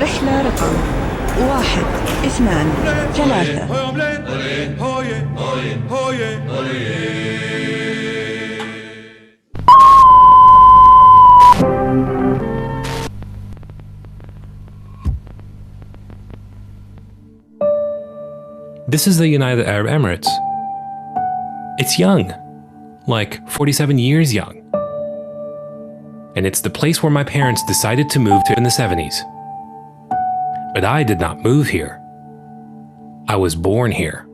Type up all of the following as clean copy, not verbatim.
رحلة رقم 1 2 3. This is the United Arab Emirates. It's young, like 47 years young. And it's the place where my parents decided to move to in the 70s. But I did not move here. I was born here.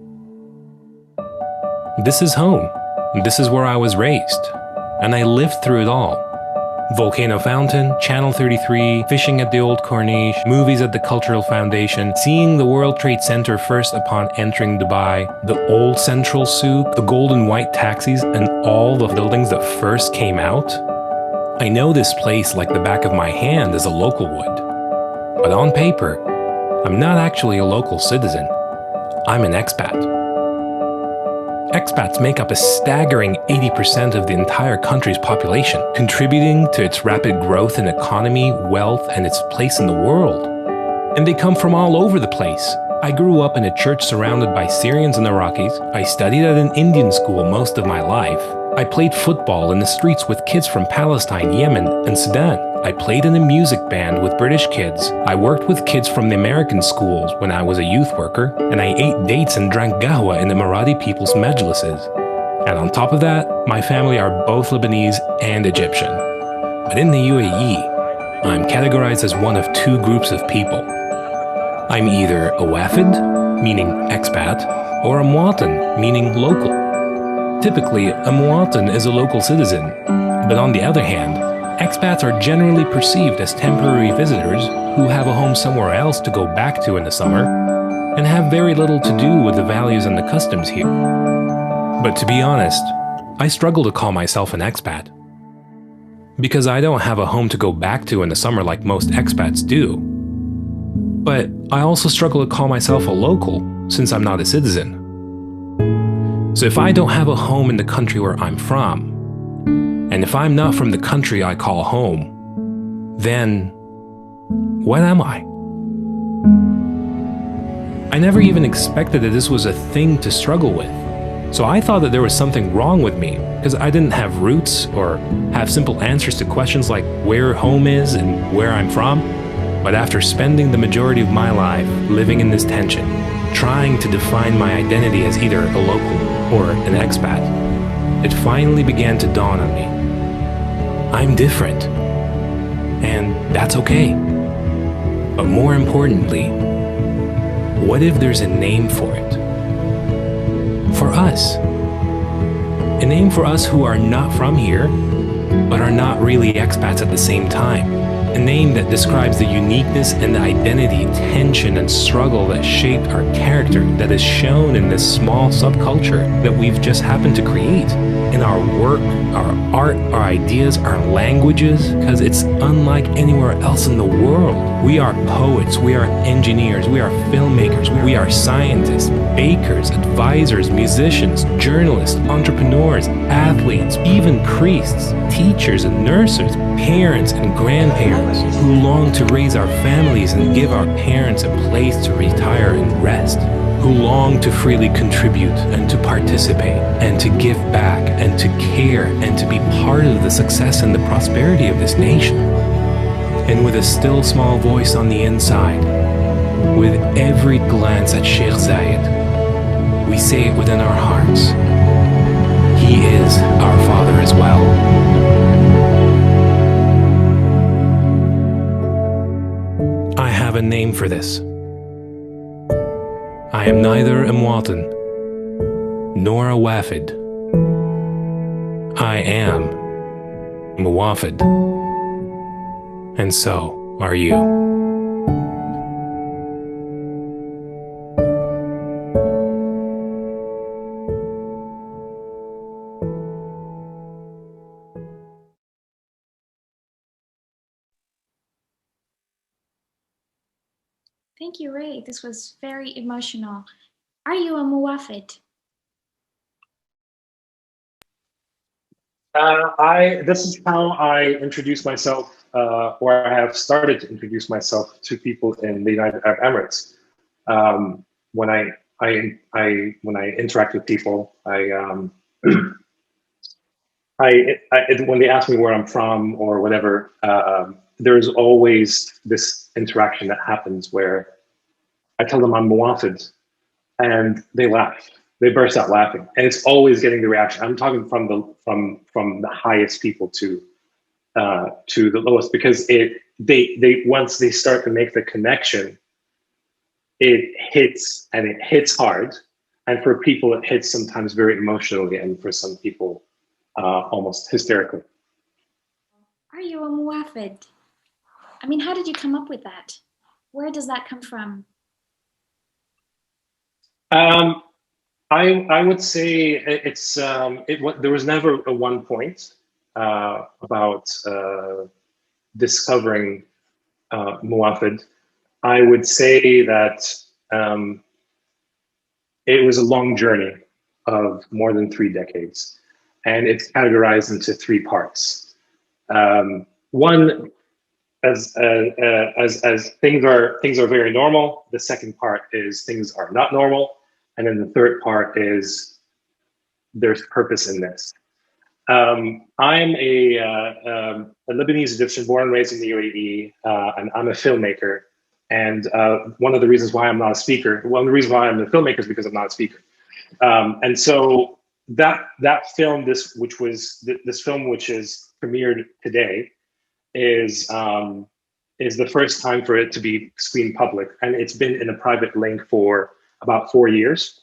This is home. This is where I was raised. And I lived through it all. Volcano Fountain, Channel 33, fishing at the Old Corniche, movies at the Cultural Foundation, seeing the World Trade Center first upon entering Dubai, the old Central Souk, the gold and white taxis, and all the buildings that first came out. I know this place like the back of my hand as a local would. But on paper, I'm not actually a local citizen. I'm an expat. Expats make up a staggering 80% of the entire country's population, contributing to its rapid growth in economy, wealth, and its place in the world. And they come from all over the place. I grew up in a church surrounded by Syrians and Iraqis. I studied at an Indian school most of my life. I played football in the streets with kids from Palestine, Yemen, and Sudan. I played in a music band with British kids. I worked with kids from the American schools when I was a youth worker, and I ate dates and drank qahwa in the Marathi people's majlises. And on top of that, my family are both Lebanese and Egyptian. But in the UAE, I'm categorized as one of two groups of people. I'm either a Muwafed, meaning expat, or a Muwatan, meaning local. Typically, a Muwatan is a local citizen, but on the other hand, expats are generally perceived as temporary visitors who have a home somewhere else to go back to in the summer and have very little to do with the values and the customs here. But to be honest, I struggle to call myself an expat. Because I don't have a home to go back to in the summer like most expats do. But I also struggle to call myself a local since I'm not a citizen. So if I don't have a home in the country where I'm from, and if I'm not from the country I call home, then what am I? I never even expected that this was a thing to struggle with. So I thought that there was something wrong with me because I didn't have roots or have simple answers to questions like where home is and where I'm from. But after spending the majority of my life living in this tension, trying to define my identity as either a local or an expat, it finally began to dawn on me. I'm different, and that's okay. But more importantly, what if there's a name for it? For us. A name for us who are not from here, but are not really expats at the same time. A name that describes the uniqueness and the identity, tension, and struggle that shaped our character, that is shown in this small subculture that we've just happened to create. In our work, our art, our ideas, our languages, because it's unlike anywhere else in the world. We are poets, we are engineers, we are filmmakers, we are scientists, bakers, advisors, musicians, journalists, entrepreneurs, athletes, even priests, teachers and nurses, parents and grandparents who long to raise our families and give our parents a place to retire and rest, who long to freely contribute and to participate and to give back and to care and to be part of the success and the prosperity of this nation. And with a still small voice on the inside, with every glance at Sheikh Zayed, we say it within our hearts. He is our father as well. I have a name for this. I am neither a Muwatan nor a Muwafed. I am Muwafed. And so are you. Thank you, Ray. This was very emotional. Are you a Muwafed? This is how I introduce myself or I have started to introduce myself to people in the United Arab Emirates. When when I interact with people, when they ask me where I'm from or whatever, there's always this interaction that happens where I tell them I'm Muwafed, and they laugh. They burst out laughing, and it's always getting the reaction. I'm talking from the highest people to the lowest, because they once they start to make the connection, it hits, and it hits hard. And for people, it hits sometimes very emotionally, and for some people, almost hysterically. Are you a Muwafed? I mean, how did you come up with that? Where does that come from? I would say there was never a one point about discovering Muwafed. I would say that it was a long journey of more than 3 decades, and it's categorized into 3 parts. One, as things are very normal. The second part is things are not normal. And then the third part is there's purpose in this. I'm a Lebanese Egyptian, born and raised in the UAE, and I'm a filmmaker. And one of the reasons why I'm not a speaker, one of the reasons why I'm a filmmaker is because I'm not a speaker. And so that film, this film which is premiered today, is the first time for it to be screened public, and it's been in a private link for about 4 years.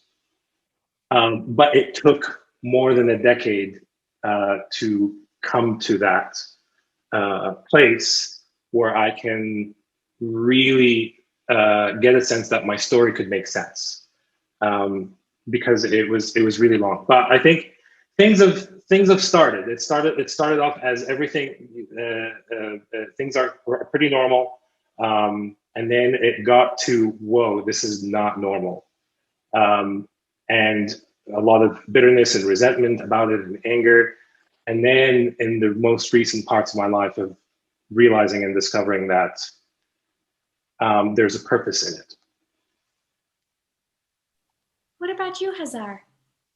But it took more than a decade to come to that place where I can really get a sense that my story could make sense, because it was really long. But I think things have started. It started off as everything. Things were pretty normal, and then it got to, whoa, this is not normal. And a lot of bitterness and resentment about it, and anger. And then in the most recent parts of my life, of realizing and discovering that there's a purpose in it. What about you, Hazar?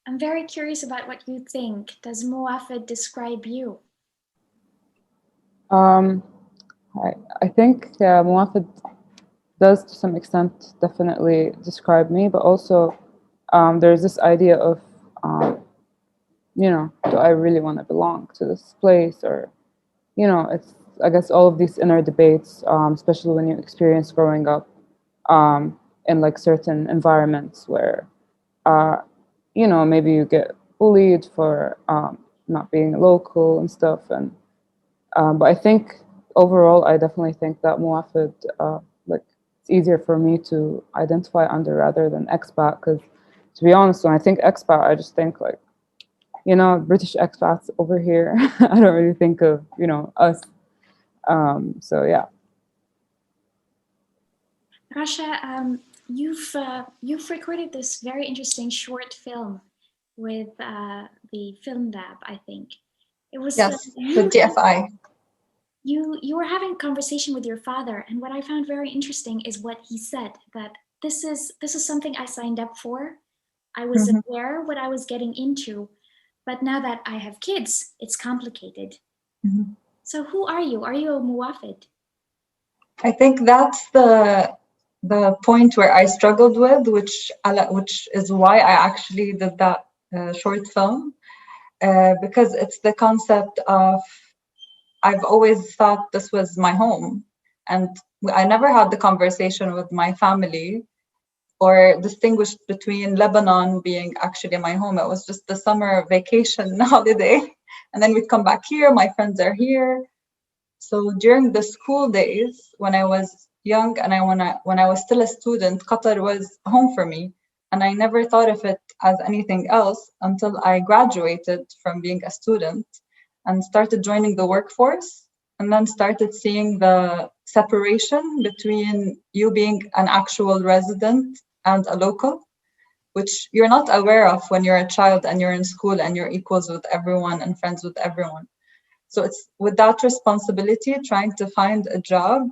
I'm very curious about what you think. Does Muwafed describe you? I think Muwafed does, to some extent, definitely describe me, but also there's this idea of, do I really want to belong to this place? Or, it's, I guess, all of these inner debates, especially when you experience growing up in like certain environments where, maybe you get bullied for not being local and stuff. And but I think overall, I definitely think that Muwafed, it's easier for me to identify under rather than expat, because to be honest, when I think expat, I just think like, British expats over here. I don't really think of, us. So yeah. Rasha, you've recorded this very interesting short film with the Film Lab, I think. It was with DFI. You were having a conversation with your father, and what I found very interesting is what he said, that this is something I signed up for. I was aware what I was getting into, but now that I have kids, it's complicated. So who are you? Are you a Muwafed? I think that's the point where I struggled with, which is why I actually did that short film, because it's the concept of, I've always thought this was my home, and I never had the conversation with my family or distinguished between Lebanon being actually my home. It was just the summer vacation holiday, and then we'd come back here, my friends are here. So during the school days, when I was young and when I was still a student, Qatar was home for me, and I never thought of it as anything else until I graduated from being a student and started joining the workforce, and then started seeing the separation between you being an actual resident and a local, which you're not aware of when you're a child and you're in school and you're equals with everyone and friends with everyone. So it's with that responsibility, trying to find a job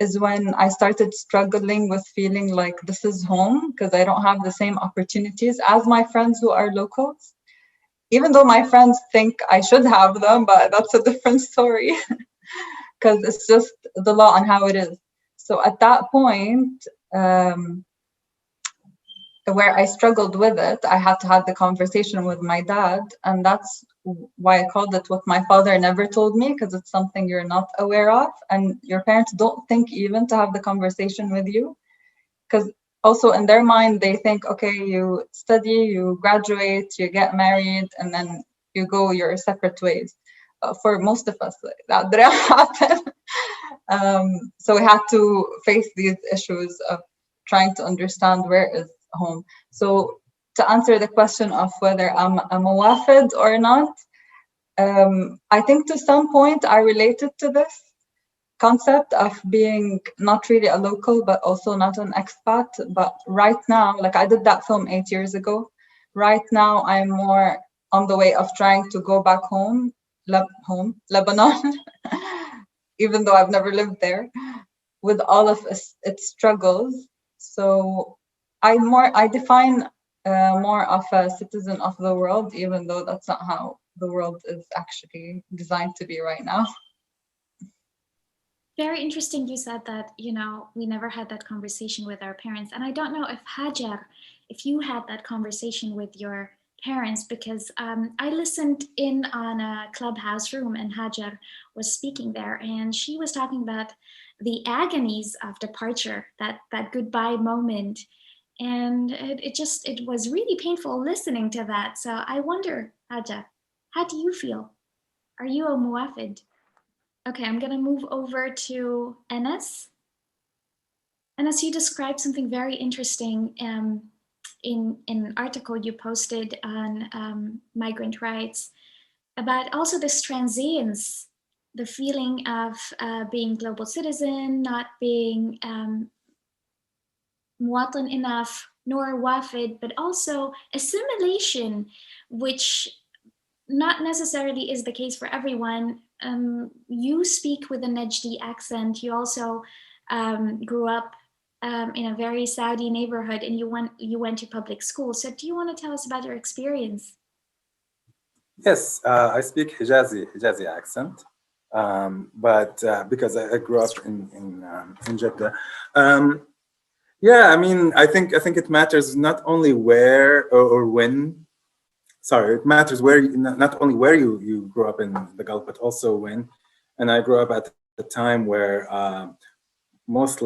is when I started struggling with feeling like this is home, because I don't have the same opportunities as my friends who are locals. Even though my friends think I should have them, but that's a different story, because it's just the law and how it is. So at that point, where I struggled with it, I had to have the conversation with my dad, and that's why I called it what my father never told me, because it's something you're not aware of, and your parents don't think even to have the conversation with you, because also in their mind they think, okay, you study, you graduate, you get married, and then you go your separate ways. For most of us, that didn't happen. So we had to face these issues of trying to understand where is home. So to answer the question of whether I'm a Muwafed or not, I think to some point I related to this concept of being not really a local, but also not an expat. But right now, like I did that film 8 years ago. Right now, I'm more on the way of trying to go back home, Lebanon, even though I've never lived there, with all of its struggles. So I define more of a citizen of the world, even though that's not how the world is actually designed to be right now. Very interesting you said that, you know, we never had that conversation with our parents. And I don't know if Hajer, if you had that conversation with your parents, because I listened in on a clubhouse room and Hajer was speaking there, and she was talking about the agonies of departure, that goodbye moment. And it was really painful listening to that. So I wonder, Hajer, how do you feel? Are you a Muwafed? Okay, I'm gonna move over to Enes. Enes, you described something very interesting in an article you posted on migrant rights about also this transience, the feeling of being global citizen, not being muwatan enough, nor wafid, but also assimilation, which not necessarily is the case for everyone. You speak with a Najdi accent. You also grew up in a very Saudi neighborhood, and you went to public school. So do you want to tell us about your experience? Yes, I speak Hijazi accent, but because I grew up in Jeddah. Yeah, I mean, I think it matters not only where or when. Sorry, it matters where not only where you grew up in the Gulf, but also when. And I grew up at the time where most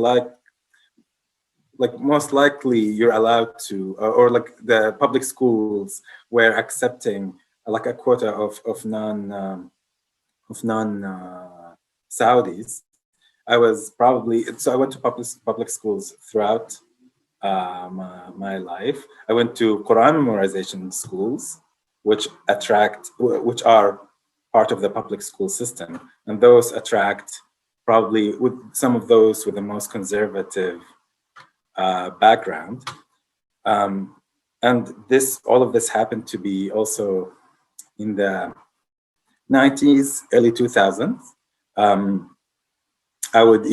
likely you're allowed to, or like the public schools were accepting like a quota of non Saudis. I was probably, so I went to public schools throughout my life. I went to Quran memorization schools, which are part of the public school system, and those attract probably with some of those with the most conservative background. And all of this happened to be also in the 90s, early 2000s. I would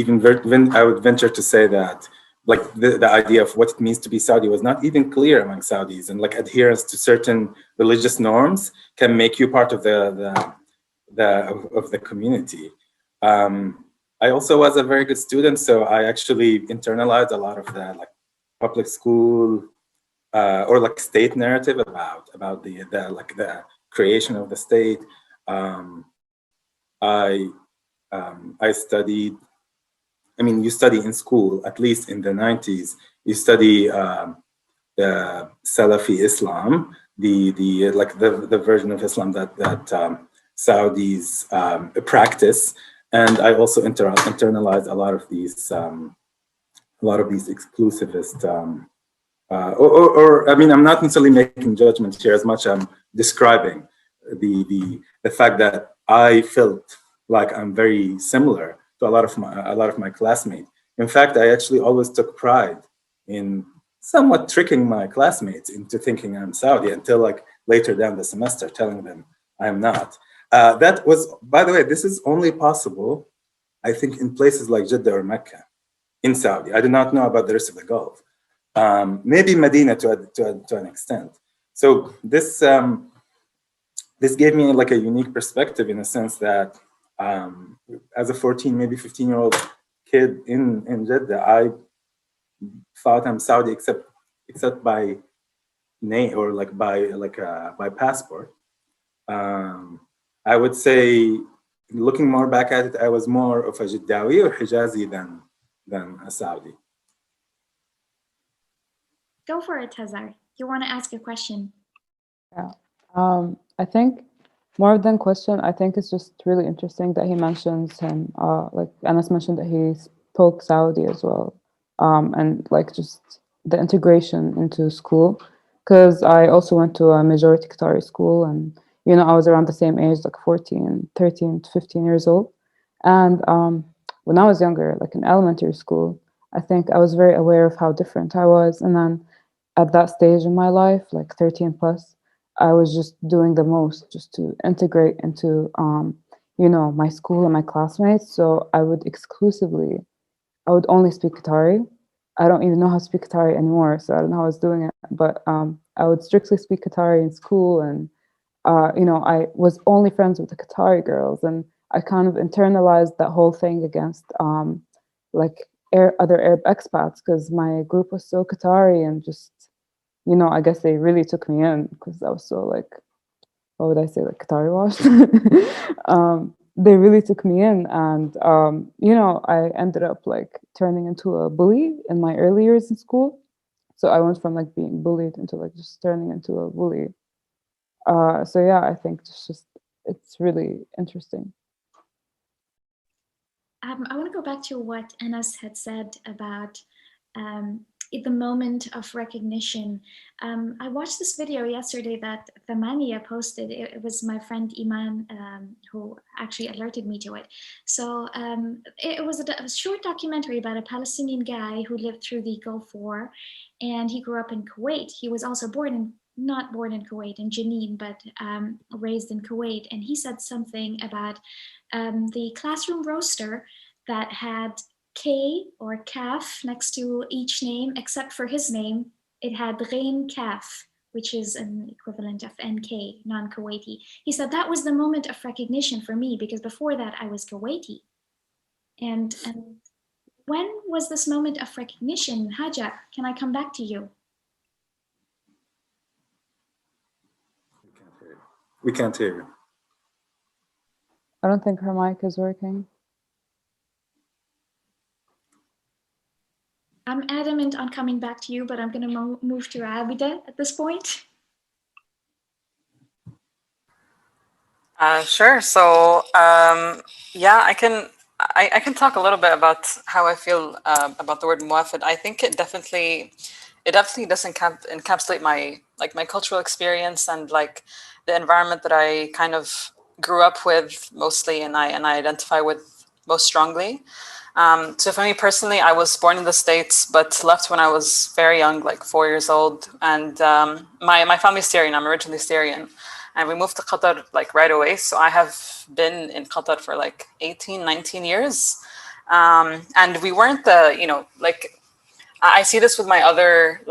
venture to say that like the idea of what it means to be Saudi was not even clear among Saudis, and like adherence to certain religious norms can make you part of the community. I also was a very good student, so I actually internalized a lot of the like public school or like state narrative about the creation of the state. I studied. I mean, you study in school, at least in the 90s. You study the Salafi Islam, the version of Islam that Saudis practice, and I also internalized a lot of these exclusivist. I mean, I'm not necessarily making judgments here as much. I'm describing the fact that I felt like I'm very similar to a lot of my classmates. In fact, I actually always took pride in somewhat tricking my classmates into thinking I'm Saudi until like later down the semester, telling them I'm not. That was, by the way, this is only possible, I think, in places like Jeddah or Mecca in Saudi. I do not know about the rest of the Gulf. Maybe Medina to an extent. So this this gave me like a unique perspective in the sense that as a 14, maybe 15-year-old kid in Jeddah, I thought I'm Saudi except by name or like by passport. I would say, looking more back at it, I was more of a Jiddawi or Hijazi than a Saudi. Go for it, Hazar. You want to ask a question? Yeah. I think more than question, I think it's just really interesting that he mentions him, like Anas mentioned that he spoke Saudi as well, and like just the integration into school, because I also went to a majority Qatari school, and you know, I was around the same age, like 14, 13 to 15 years old, and when I was younger, like in elementary school, I think I was very aware of how different I was, and then at that stage in my life, like 13 plus, I was just doing the most just to integrate into, you know, my school and my classmates. So I would only speak Qatari. I don't even know how to speak Qatari anymore, so I don't know how I was doing it. But I would strictly speak Qatari in school, and you know, I was only friends with the Qatari girls, and I kind of internalized that whole thing against like other Arab expats, because my group was so Qatari, and just, you know, I guess they really took me in because I was so like, what would I say, like Qatari washed. They really took me in, and you know, I ended up like turning into a bully in my early years in school. So I went from like being bullied into like just turning into a bully. So yeah, I think it's really interesting. I want to go back to what Anas had said about the moment of recognition. I watched this video yesterday that Vani posted. It was my friend Iman who actually alerted me to it. So it was a short documentary about a Palestinian guy who lived through the Gulf War, and he grew up in Kuwait. He was also not born in Kuwait, in Jenin, but raised in Kuwait. And he said something about the classroom roster that had K or Kaf next to each name, except for his name, it had Ghain Kaf, which is an equivalent of NK, non-Kuwaiti. He said that was the moment of recognition for me, because before that I was Kuwaiti. And when was this moment of recognition? Hajar, can I come back to you? We can't hear you. I don't think her mic is working. I'm adamant on coming back to you, but I'm going to move to Abeedah at this point. Sure. So yeah, I can talk a little bit about how I feel about the word Muwafed. I think it definitely does encapsulate my cultural experience and like the environment that I kind of grew up with mostly, and I identify with most strongly. So for me personally, I was born in the States, but left when I was very young, like 4 years old. And my family's Syrian. I'm originally Syrian. And we moved to Qatar like right away. So I have been in Qatar for like 18, 19 years. And we weren't like, I see this with my other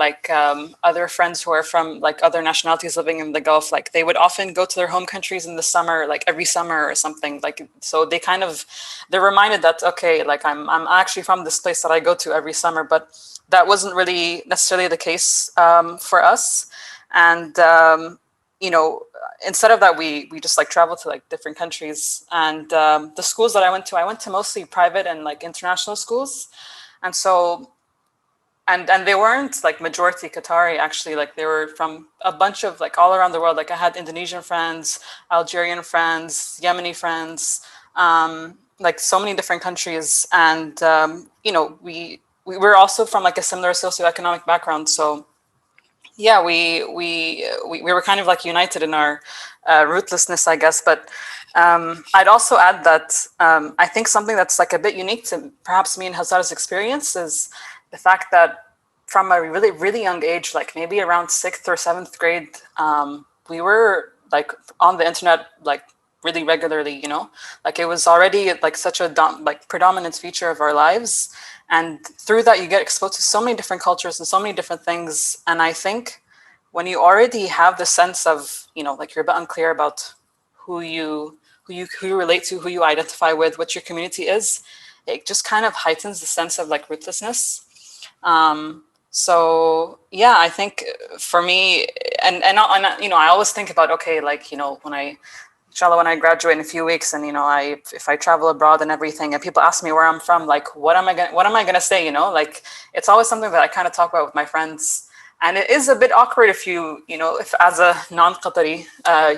other friends who are from like other nationalities living in the Gulf. Like they would often go to their home countries in the summer, like every summer or something. Like so they're reminded that okay, like I'm actually from this place that I go to every summer, but that wasn't really necessarily the case for us. And you know, instead of that, we just like traveled to like different countries. And the schools that I went to mostly private and like international schools, and so. And they weren't like majority Qatari, actually. Like they were from a bunch of like all around the world. Like I had Indonesian friends, Algerian friends, Yemeni friends, like so many different countries. And you know, we were also from like a similar socioeconomic background. So yeah, we were kind of like united in our rootlessness, I guess. But I'd also add that I think something that's like a bit unique to perhaps me and Hazar's experience is the fact that from a really, really young age, like maybe around 6th or 7th grade, we were like on the internet like really regularly, you know, like it was already like such a like predominant feature of our lives. And through that, you get exposed to so many different cultures and so many different things. And I think when you already have the sense of, you know, like you're a bit unclear about who you relate to, who you identify with, what your community is, it just kind of heightens the sense of like rootlessness. So yeah, I think for me, and you know, I always think about, okay, like, you know, inshallah, when I graduate in a few weeks, and you know, if I travel abroad and everything, and people ask me where I'm from, like, what am I gonna say? You know, like, it's always something that I kind of talk about with my friends, and it is a bit awkward if if as a non-Qatari,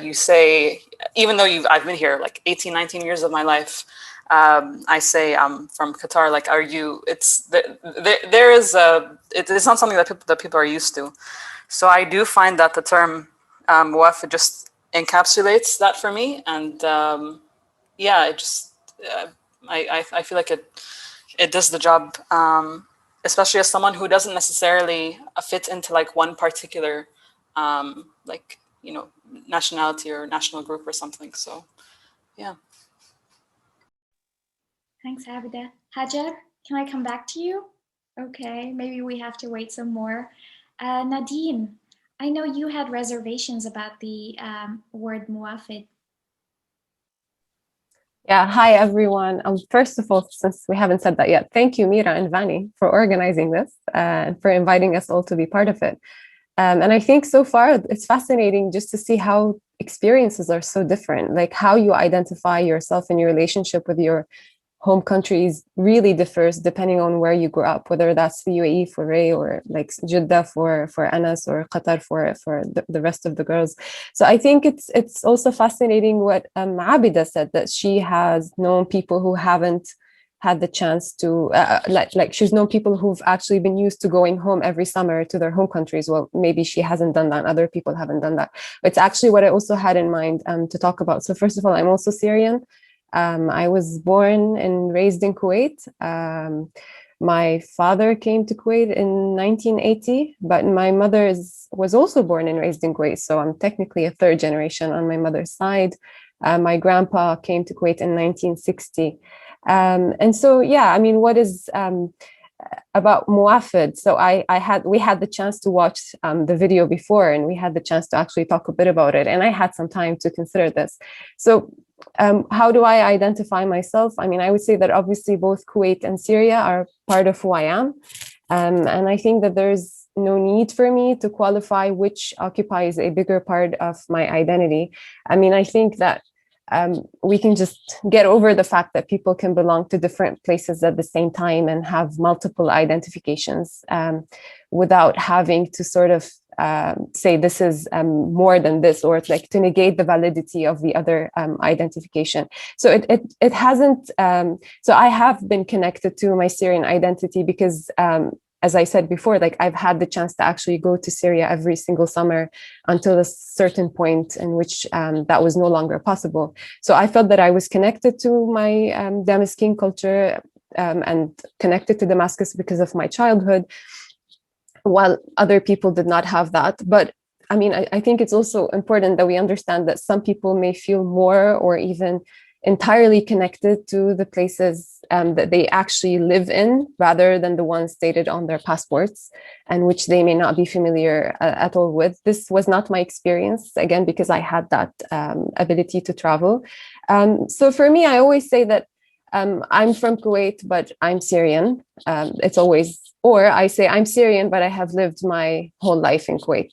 you say, even though I've been here like 18, 19 years of my life, I say I'm from Qatar. Like, are you? It's it's not something that people are used to. So I do find that the term Muwafed just encapsulates that for me, and yeah, it just I feel like it does the job, especially as someone who doesn't necessarily fit into like one particular like, you know, nationality or national group or something. So yeah. Thanks, Abeedah. Hajer, can I come back to you? Okay, maybe we have to wait some more. Nadeen, I know you had reservations about the word Muwafed. Yeah, hi everyone. First of all, since we haven't said that yet, thank you, Mira and Vani, for organizing this and for inviting us all to be part of it. And I think so far it's fascinating just to see how experiences are so different, like how you identify yourself in your relationship with your home countries really differs depending on where you grew up, whether that's the UAE for Ray or like Jeddah for Anas or Qatar for the rest of the girls. So I think it's also fascinating what Abeedah said, that she has known people who haven't had the chance to like she's known people who've actually been used to going home every summer to their home countries. Well, maybe she hasn't done that, other people haven't done that. But it's actually what I also had in mind to talk about. So first of all, I'm also Syrian. I was born and raised in Kuwait. My father came to Kuwait in 1980, but my mother was also born and raised in Kuwait. So I'm technically a third generation on my mother's side. My grandpa came to Kuwait in 1960. And so, yeah, I mean, what is about Muwafed? So we had the chance to watch the video before, and we had the chance to actually talk a bit about it. And I had some time to consider this. So how do I identify myself? I mean, I would say that obviously both Kuwait and Syria are part of who I am. And I think that there's no need for me to qualify which occupies a bigger part of my identity. I mean, I think that we can just get over the fact that people can belong to different places at the same time and have multiple identifications without having to sort of say this is more than this, or it's like to negate the validity of the other identification. So it hasn't. So I have been connected to my Syrian identity because, as I said before, like I've had the chance to actually go to Syria every single summer until a certain point in which that was no longer possible. So I felt that I was connected to my Damascene culture and connected to Damascus because of my childhood, while other people did not have that. But I mean, I think it's also important that we understand that some people may feel more or even entirely connected to the places that they actually live in rather than the ones stated on their passports, and which they may not be familiar at all with. This was not my experience, again, because I had that ability to travel. So for me, I always say that I'm from Kuwait, but I'm Syrian. It's always, or I say I'm Syrian, but I have lived my whole life in Kuwait.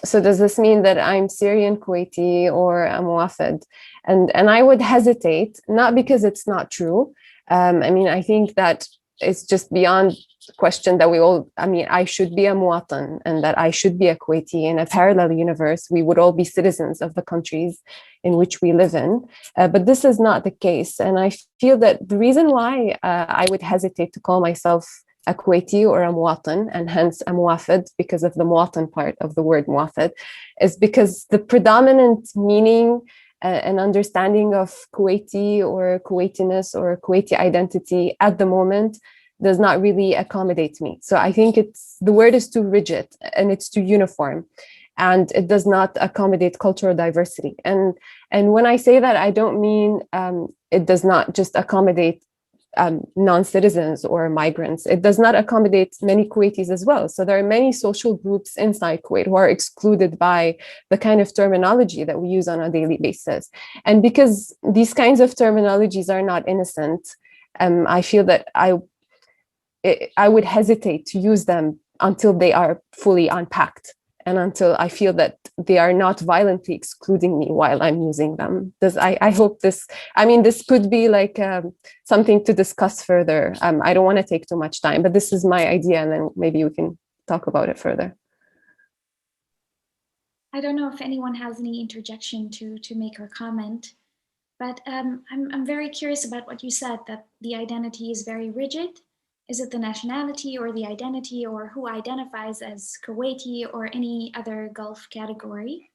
So does this mean that I'm Syrian, Kuwaiti, or I'm Muwafed? And I would hesitate, not because it's not true. I mean, I think that it's just beyond question that we all, I mean, I should be a Muwatan and that I should be a Kuwaiti. In a parallel universe, we would all be citizens of the countries in which we live in. But this is not the case. And I feel that the reason why I would hesitate to call myself a Kuwaiti or a Muwatan, and hence a Muwafed, because of the Muwatan part of the word Muwafed, is because the predominant meaning and understanding of Kuwaiti or Kuwaitiness or Kuwaiti identity at the moment does not really accommodate me. So I think the word is too rigid and it's too uniform. and it does not accommodate cultural diversity. And when I say that, I don't mean it does not just accommodate non-citizens or migrants. It does not accommodate many Kuwaitis as well. So there are many social groups inside Kuwait who are excluded by the kind of terminology that we use on a daily basis. And because these kinds of terminologies are not innocent, I feel that I would hesitate to use them until they are fully unpacked and until I feel that they are not violently excluding me while I'm using them. I hope this, I mean, this could be like something to discuss further. I don't want to take too much time, but this is my idea, and then maybe we can talk about it further. I don't know if anyone has any interjection to make or comment, but I'm very curious about what you said, that the identity is very rigid. Is it the nationality or the identity, or who identifies as Kuwaiti or any other Gulf category?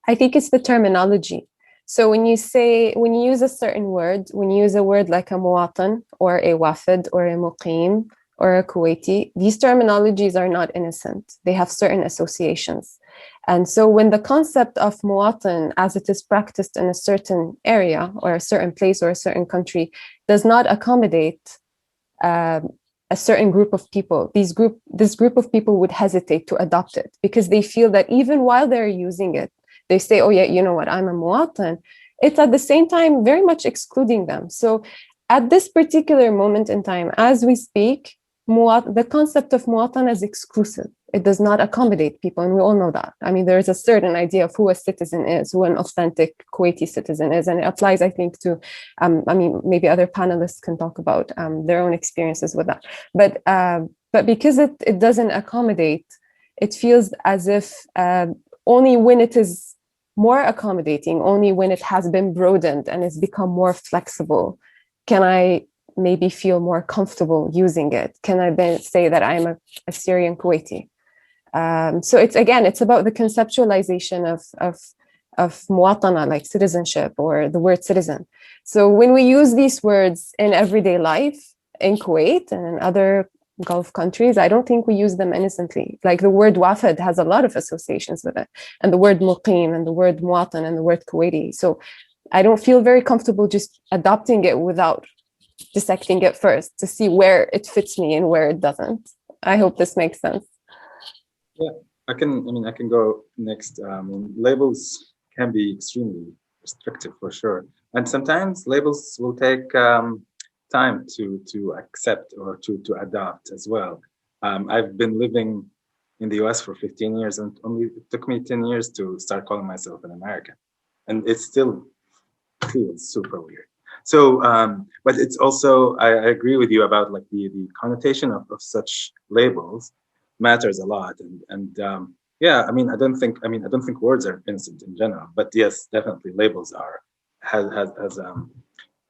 I think it's the terminology. So when you use a certain word, when you use a word like a muwatan or a wafid or a muqim or a Kuwaiti, these terminologies are not innocent. They have certain associations. And so when the concept of muwatan, as it is practiced in a certain area or a certain place or a certain country, does not accommodate a certain group of people, this group of people would hesitate to adopt it because they feel that even while they're using it, they say, oh yeah, you know what, I'm a muwatan. It's at the same time very much excluding them. So at this particular moment in time, as we speak, the concept of muwatan is exclusive. It does not accommodate people, and we all know that. I mean, there is a certain idea of who a citizen is, who an authentic Kuwaiti citizen is, and it applies, I think, to, I mean, maybe other panelists can talk about their own experiences with that. But because it doesn't accommodate, it feels as if only when it is more accommodating, only when it has been broadened and it's become more flexible, can I maybe feel more comfortable using it? Can I then say that I'm a Syrian Kuwaiti? So it's about the conceptualization of muwatana, like citizenship or the word citizen. So when we use these words in everyday life in Kuwait and in other Gulf countries, I don't think we use them innocently. Like the word wafid has a lot of associations with it, and the word muqim and the word muwatan and the word Kuwaiti. So I don't feel very comfortable just adopting it without dissecting it first to see where it fits me and where it doesn't. I hope this makes sense. Yeah, I can go next. Labels can be extremely restrictive for sure. And sometimes labels will take time to accept or to adopt as well. I've been living in the US for 15 years, and it took me 10 years to start calling myself an American. And it still feels super weird. So, but it's also, I agree with you about like the connotation of such labels matters a lot. And yeah, I don't think words are innocent in general, but yes, definitely labels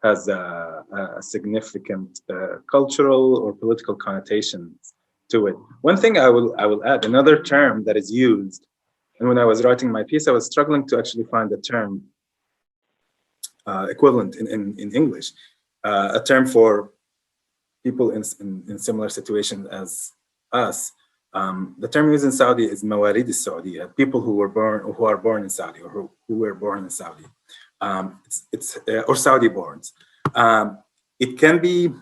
has a significant cultural or political connotations to it. One thing I will add, another term that is used, and when I was writing my piece, I was struggling to actually find the term equivalent in English, a term for people in similar situations as us. The term used in Saudi is Mawarid al-Saudi, people who are born in Saudi or who were born in Saudi. It's or Saudi borns. It can be,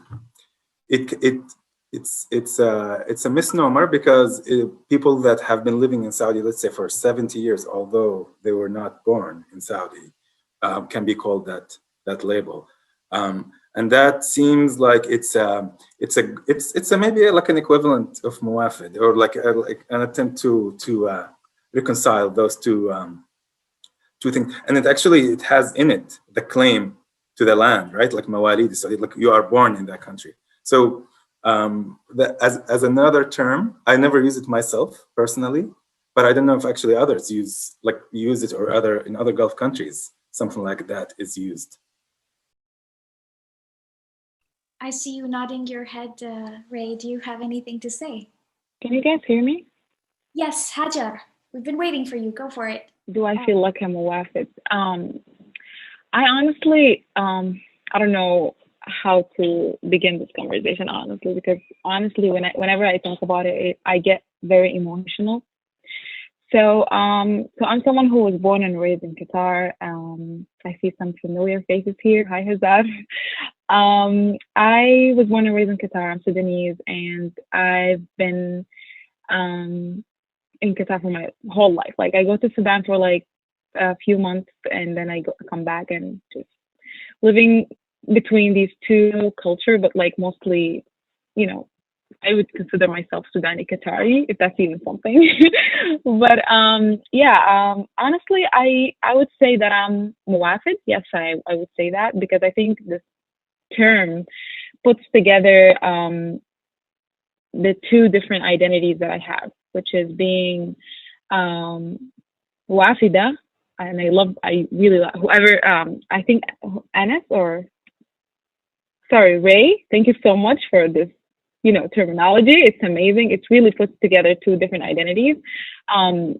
it's a misnomer because people that have been living in Saudi, let's say for 70 years, although they were not born in Saudi, can be called that label. And that seems like it's maybe like an equivalent of Muwafed, or like an attempt to reconcile those two things. And it has in it the claim to the land, right? Like Mawalid, so like you are born in that country. So as another term, I never use it myself personally, but I don't know if actually others use it, or in other Gulf countries, something like that is used. I see you nodding your head, Ray. Do you have anything to say? Can you guys hear me? Yes, Hajer. We've been waiting for you. Go for it. Do I feel like I'm Muwafed? I honestly, I don't know how to begin this conversation, honestly, because honestly, whenever I talk about it, I get very emotional. So, so I'm someone who was born and raised in Qatar. I see some familiar faces here. Hi, Hazar. I was born and raised in Qatar. I'm Sudanese, and I've been in Qatar for my whole life. Like, I go to Sudan for like a few months, and then come back and just living between these two cultures, but like mostly, you know, I would consider myself Sudani Qatari, if that's even something. But honestly, I would say that I'm Muwafed. Yes, I would say that, because I think this term puts together the two different identities that I have, which is being Wafida, and I really love whoever, I think Anas or, sorry, Ray, thank you so much for this, terminology. It's amazing. It's really puts together two different identities,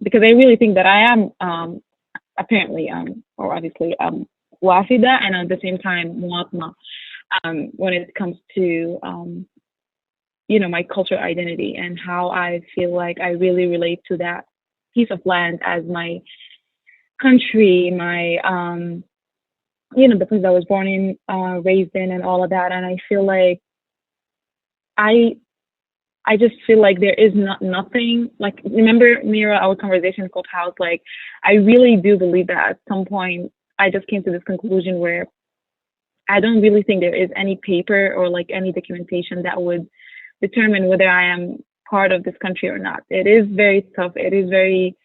because I really think that I am apparently, or obviously, Wafida, and at the same time, Muatma, when it comes to, my cultural identity and how I feel like I really relate to that piece of land as my country, my, the place I was born in, raised in, and all of that. And I feel like I just feel like there is nothing, like, remember, Mira, our conversation called House, like, I really do believe that at some point I just came to this conclusion where I don't really think there is any paper or like any documentation that would determine whether I am part of this country or not. It is very tough. It is very,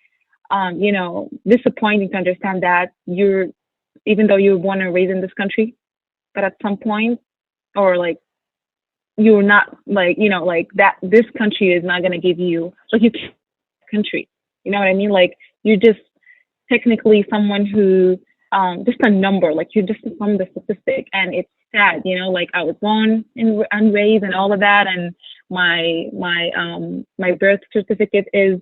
disappointing to understand that even though you were born and raised in this country, but at some point, or like, you're not like, like that, this country is not going to give you, like, you can't country, you know what I mean? Like, you're just technically someone who, just a number, like, you're just from the statistic. And it's sad, like, I was born and raised and all of that. And my birth certificate is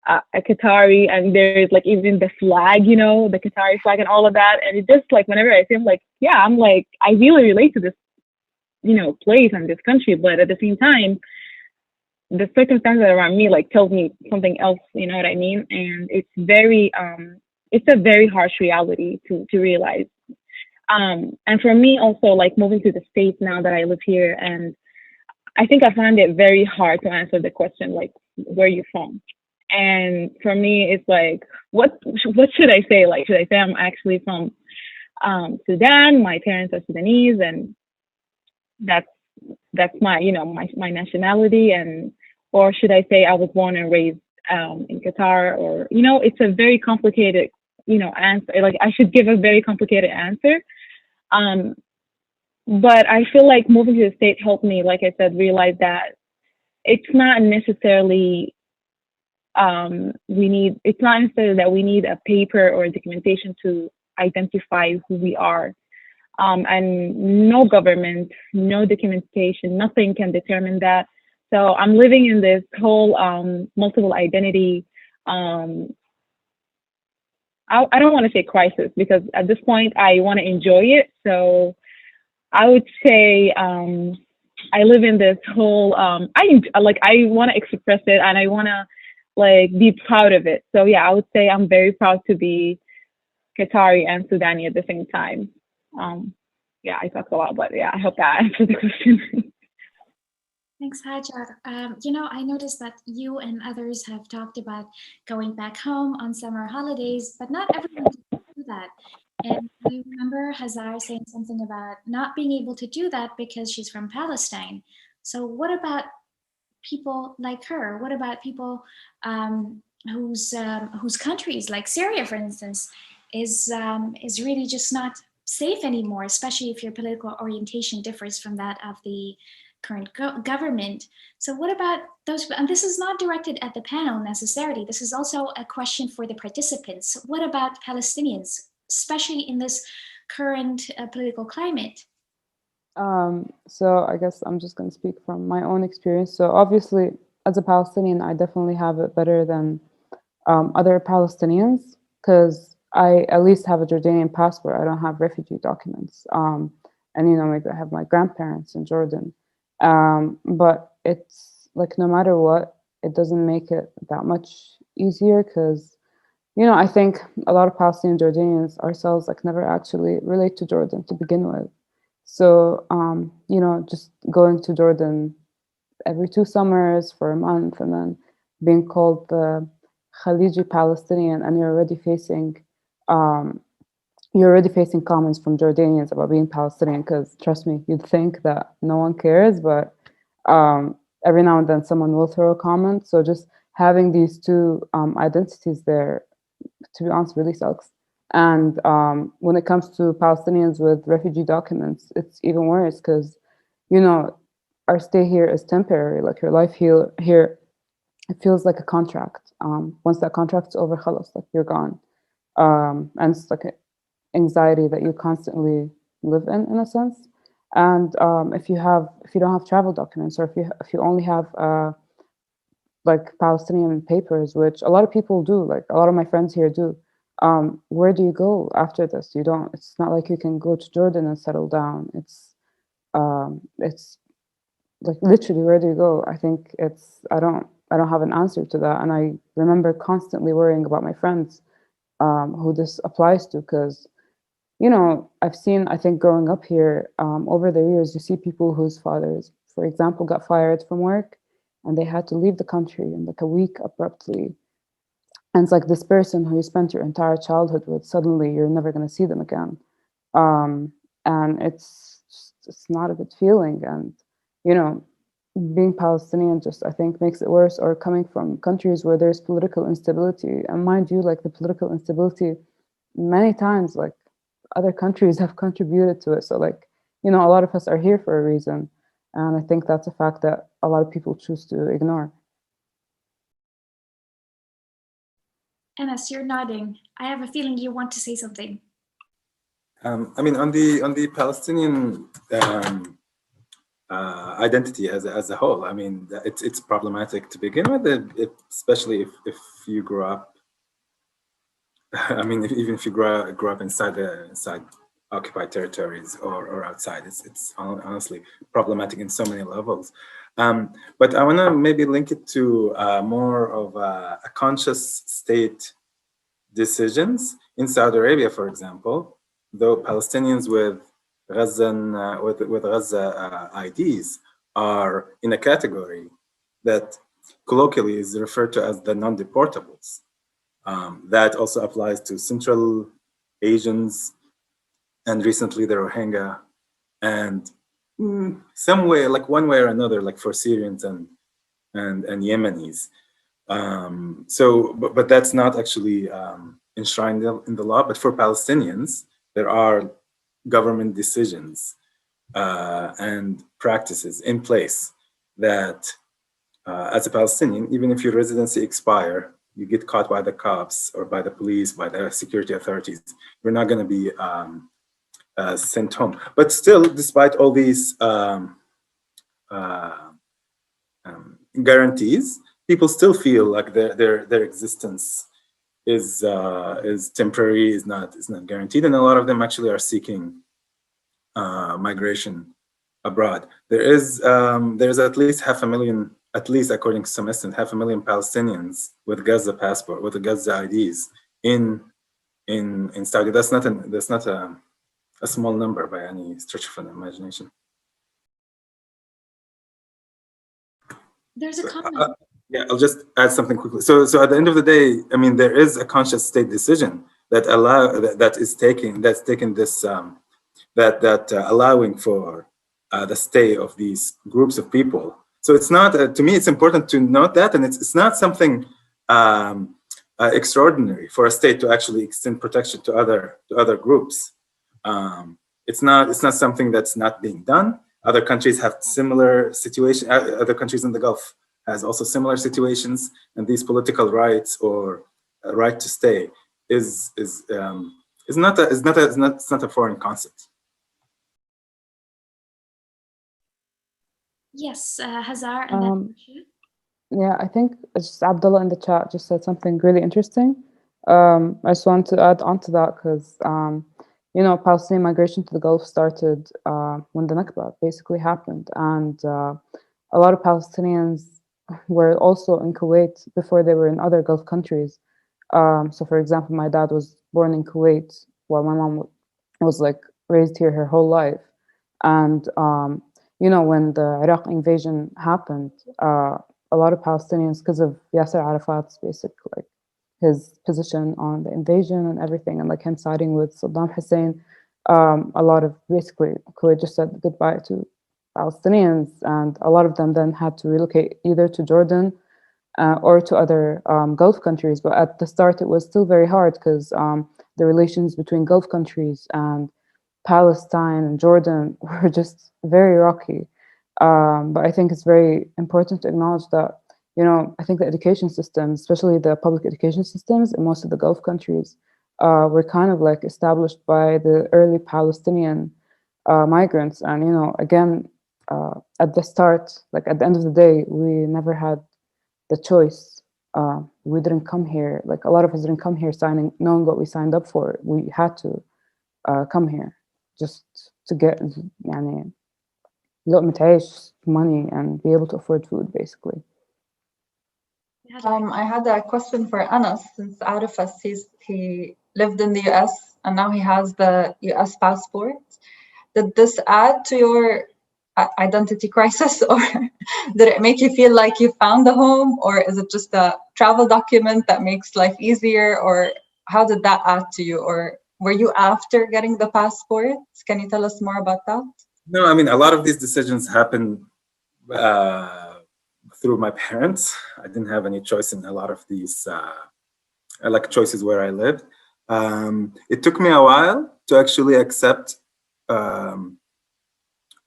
a Qatari, and there's like even the flag, the Qatari flag and all of that. And it just, like, whenever I feel like, yeah, I'm like, I really relate to this, place and this country, but at the same time, the circumstances around me, like, tells me something else, you know what I mean? And it's very, it's a very harsh reality to realize. And for me also, like, moving to the States now that I live here, and I think I find it very hard to answer the question, like, where are you from? And for me, it's like, what should I say? Like, should I say I'm actually from Sudan? My parents are Sudanese, and that's my, my nationality, or should I say I was born and raised in Qatar? Or, it's a very complicated, answer. Like, I should give a very complicated answer. But I feel like moving to the States helped me, like I said, realize that it's not necessarily it's not necessarily that we need a paper or a documentation to identify who we are. And no government, no documentation, nothing can determine that. So I'm living in this whole multiple identity. I don't want to say crisis, because at this point I want to enjoy it. So I would say I live in this whole. I want to express it, and I want to, like, be proud of it. So yeah, I would say I'm very proud to be Qatari and Sudani at the same time. Yeah, I talked a lot, but yeah, I hope that answered the question. Thanks, Hajar. I noticed that you and others have talked about going back home on summer holidays, but not everyone can do that. And I remember Hazar saying something about not being able to do that because she's from Palestine. So what about people like her? What about people whose countries, like Syria, for instance, is really just not safe anymore, especially if your political orientation differs from that of the current government? So what about those? And this is not directed at the panel necessarily. This is also a question for the participants. What about Palestinians, especially in this current political climate? So I guess I'm just going to speak from my own experience. So obviously, as a Palestinian, I definitely have it better than other Palestinians, because I at least have a Jordanian passport. I don't have refugee documents. And, maybe I have my grandparents in Jordan. But it's like, no matter what, it doesn't make it that much easier because, you know, I think a lot of Palestinian Jordanians ourselves like never actually relate to Jordan to begin with. So, you know, just going to Jordan every 2 summers for a month and then being called the Khaleeji Palestinian, and you're already facing comments from Jordanians about being Palestinian, because trust me, you'd think that no one cares, but every now and then someone will throw a comment. So just having these two identities there, to be honest, really sucks. And when it comes to Palestinians with refugee documents, it's even worse because, you know, our stay here is temporary. Like your life here, it feels like a contract. Once that contract's over, khalas, like you're gone. And it's like anxiety that you constantly live in a sense. And if you don't have travel documents, or if you only have like Palestinian papers, which a lot of people do, like a lot of my friends here do, where do you go after this? You don't. It's not like you can go to Jordan and settle down. It's like literally, where do you go? I think I don't have an answer to that, and I remember constantly worrying about my friends who this applies to, because, you know, I think growing up here, over the years, you see people whose fathers, for example, got fired from work and they had to leave the country in like a week abruptly. And it's like this person who you spent your entire childhood with, suddenly you're never going to see them again. And it's not a good feeling. And, you know, being Palestinian just, I think, makes it worse, or coming from countries where there's political instability. And mind you, like the political instability, many times, like other countries have contributed to it. So, like, you know, a lot of us are here for a reason. And I think that's a fact that a lot of people choose to ignore. Anas, you're nodding. I have a feeling you want to say something. I mean, on the Palestinian identity as a whole, I mean, it's problematic to begin with, especially if you grow up. I mean, even if you grow up inside occupied territories or outside, it's honestly problematic in so many levels. But I want to maybe link it to more of a conscious state decisions in Saudi Arabia, for example. Though Palestinians with Gaza IDs are in a category that colloquially is referred to as the non-deportables. That also applies to Central Asians and recently the Rohingya, and some way, like one way or another, like for Syrians and Yemenis. But that's not actually enshrined in the law. But for Palestinians, there are government decisions and practices in place that, as a Palestinian, even if your residency expire, you get caught by the cops or by the police, by the security authorities, you're not going to be sent home. But still, despite all these guarantees, people still feel like their existence is temporary, is not guaranteed, and a lot of them actually are seeking migration abroad. There's at least 500,000, at least according to some estimates, 500,000 Palestinians with Gaza passport, with the Gaza IDs in Saudi. That's not a small number by any stretch of an imagination. There's a comment. Yeah, I'll just add something quickly. So at the end of the day, I mean, there is a conscious state decision that that's taking this allowing for the stay of these groups of people. So it's not, to me, it's important to note that, and it's not something extraordinary for a state to actually extend protection to other groups. It's not something that's not being done. Other countries have similar situations. Other countries in the Gulf has also similar situations, and these political rights or right to stay is not a foreign concept. Yes, Hazar, and then yeah, I think it's just Abdullah in the chat just said something really interesting. I just want to add on to that because, you know, Palestinian migration to the Gulf started when the Nakba basically happened. And a lot of Palestinians were also in Kuwait before they were in other Gulf countries. So, for example, my dad was born in Kuwait, while my mom was like raised here her whole life. And when the Iraq invasion happened, a lot of Palestinians, because of Yasser Arafat's basic like his position on the invasion and everything, and like him siding with Saddam Hussein, a lot of basically Kuwait just said goodbye to Palestinians, and a lot of them then had to relocate either to Jordan or to other Gulf countries. But at the start, it was still very hard because the relations between Gulf countries and Palestine and Jordan were just very rocky. But I think it's very important to acknowledge that, I think the education systems, especially the public education systems in most of the Gulf countries, were kind of like established by the early Palestinian migrants. And, again, at the start, like at the end of the day, we never had the choice. We didn't come here, like a lot of us didn't come here knowing what we signed up for. We had to come here just to get يعني لقمة عيش, money, and be able to afford food, basically. I had a question for Anas, since out of us, he lived in the US and now he has the US passport. Did this add to your identity crisis, or did it make you feel like you found a home, or is it just a travel document that makes life easier, or how did that add to you, or were you after getting the passport? Can you tell us more about that? No, I mean, a lot of these decisions happened through my parents. I didn't have any choice in a lot of these like choices where I lived. It took me a while to actually accept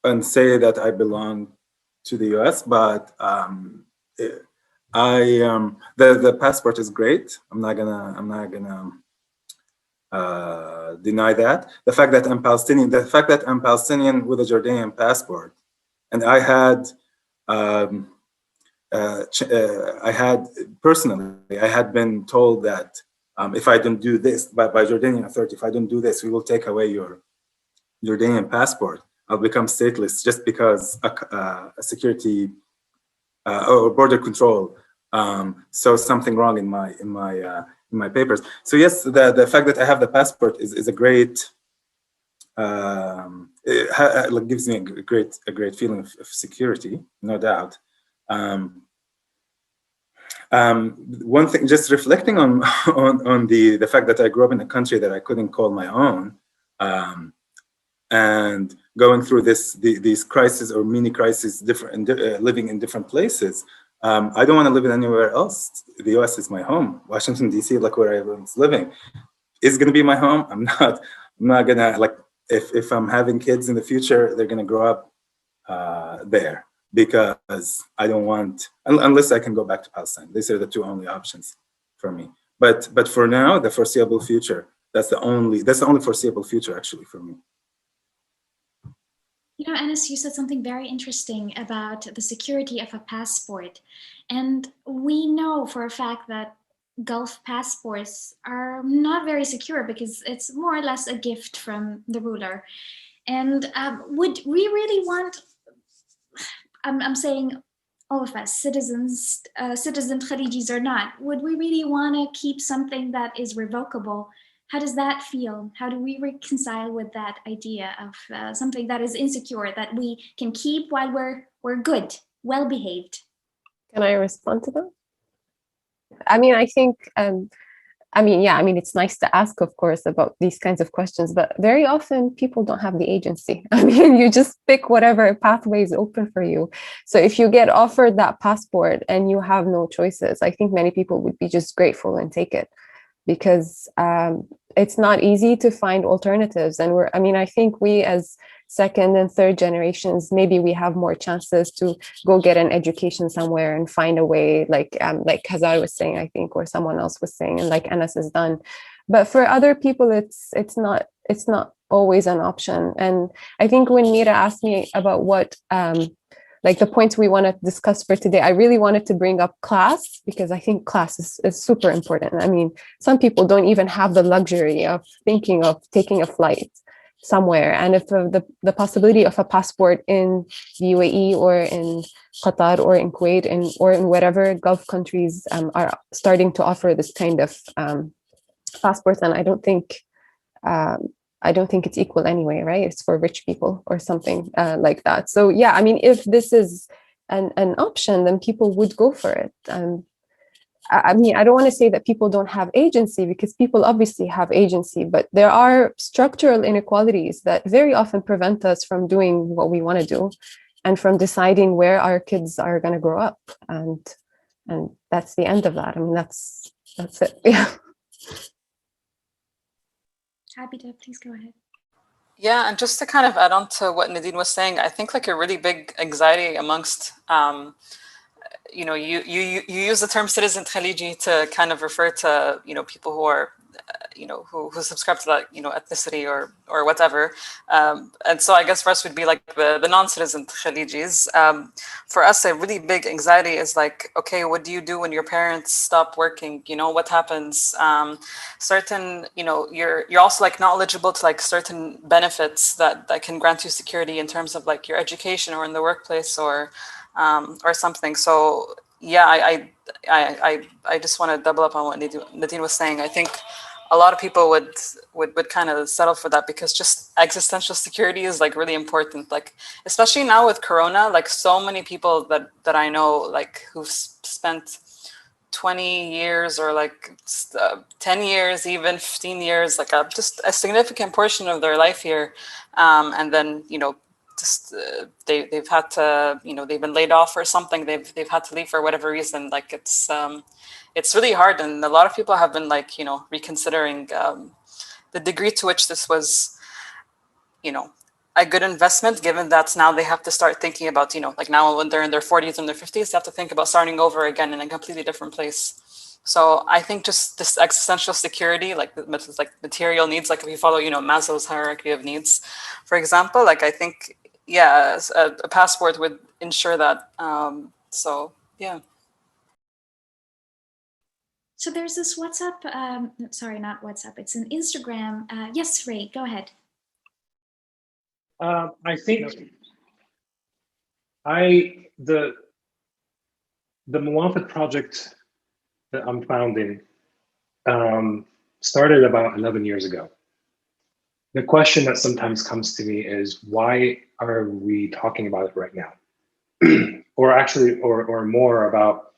and say that I belong to the US, but the passport is great. I'm not gonna deny that. The fact that I'm Palestinian with a Jordanian passport, and I had been told that if I don't do this by Jordanian authority, if I don't do this, we will take away your Jordanian passport. I'll become stateless just because a security or border control saw something wrong in my papers. So yes, the fact that I have the passport is a great, it gives me a great feeling of security, no doubt. One thing, just reflecting on the fact that I grew up in a country that I couldn't call my own, and going through these crises or mini crises, living in different places. I don't want to live in anywhere else. The US is my home. Washington, DC, like where I was living, is going to be my home. I'm not gonna, like, if I'm having kids in the future, they're going to grow up there, because I don't want, unless I can go back to Palestine. These are the two only options for me. But for now, the foreseeable future, that's the only foreseeable future actually for me. Anas, you said something very interesting about the security of a passport. And we know for a fact that Gulf passports are not very secure because it's more or less a gift from the ruler. And would we really want, I'm saying all of us, citizen Khaleejis or not, would we really want to keep something that is revocable? How does that feel? How do we reconcile with that idea of something that is insecure that we can keep while we're good, well behaved? Can I respond to that? I mean, I think, it's nice to ask, of course, about these kinds of questions, but very often people don't have the agency. I mean, you just pick whatever pathway is open for you. So if you get offered that passport and you have no choices, I think many people would be just grateful and take it, because it's not easy to find alternatives. And I think we as second and third generations, maybe we have more chances to go get an education somewhere and find a way, like Hazar was saying, I think, or someone else was saying, and like Anas has done. But for other people, it's not always an option. And I think when Mira asked me about what like the points we want to discuss for today, I really wanted to bring up class, because I think class is super important. I mean, some people don't even have the luxury of thinking of taking a flight. somewhere, and if the possibility of a passport in the UAE or in Qatar or in Kuwait or in whatever Gulf countries are starting to offer this kind of passports, and I don't think it's equal anyway, right? It's for rich people or something like that. So yeah, I mean, if this is an option, then people would go for it. I mean, I don't want to say that people don't have agency, because people obviously have agency, but there are structural inequalities that very often prevent us from doing what we want to do and from deciding where our kids are going to grow up. And that's the end of that. I mean, that's it. Yeah. Abeedah, please go ahead. Yeah, and just to kind of add on to what Nadeen was saying, I think like a really big anxiety amongst you use the term citizen Khaliji to kind of refer to, people who are, who subscribe to that, ethnicity or whatever. And so I guess for us would be like the non-citizen Khalijis. For us, a really big anxiety is like, okay, what do you do when your parents stop working? What happens? Certain, you're also like not eligible to like certain benefits that can grant you security in terms of like your education or in the workplace or something. So yeah, I just want to double up on what Nadeen was saying. I think a lot of people would kind of settle for that because just existential security is like really important. Like especially now with Corona, like so many people that I know, like who've spent 20 years or like 10 years, even 15 years, like just a significant portion of their life here, and then just they've had to they've been laid off or something, they've had to leave for whatever reason. Like it's really hard, and a lot of people have been like reconsidering the degree to which this was a good investment, given that now they have to start thinking about like now when they're in their 40s and their 50s, they have to think about starting over again in a completely different place. So I think just this existential security, like material needs, like if you follow Maslow's hierarchy of needs, for example, like I think a passport would ensure that. So yeah. So there's this WhatsApp, sorry, not WhatsApp, it's an Instagram. Yes, Ray, go ahead. I think the Muwafed project that I'm founding started about 11 years ago. The question that sometimes comes to me is, why are we talking about it right now? or actually, or more about,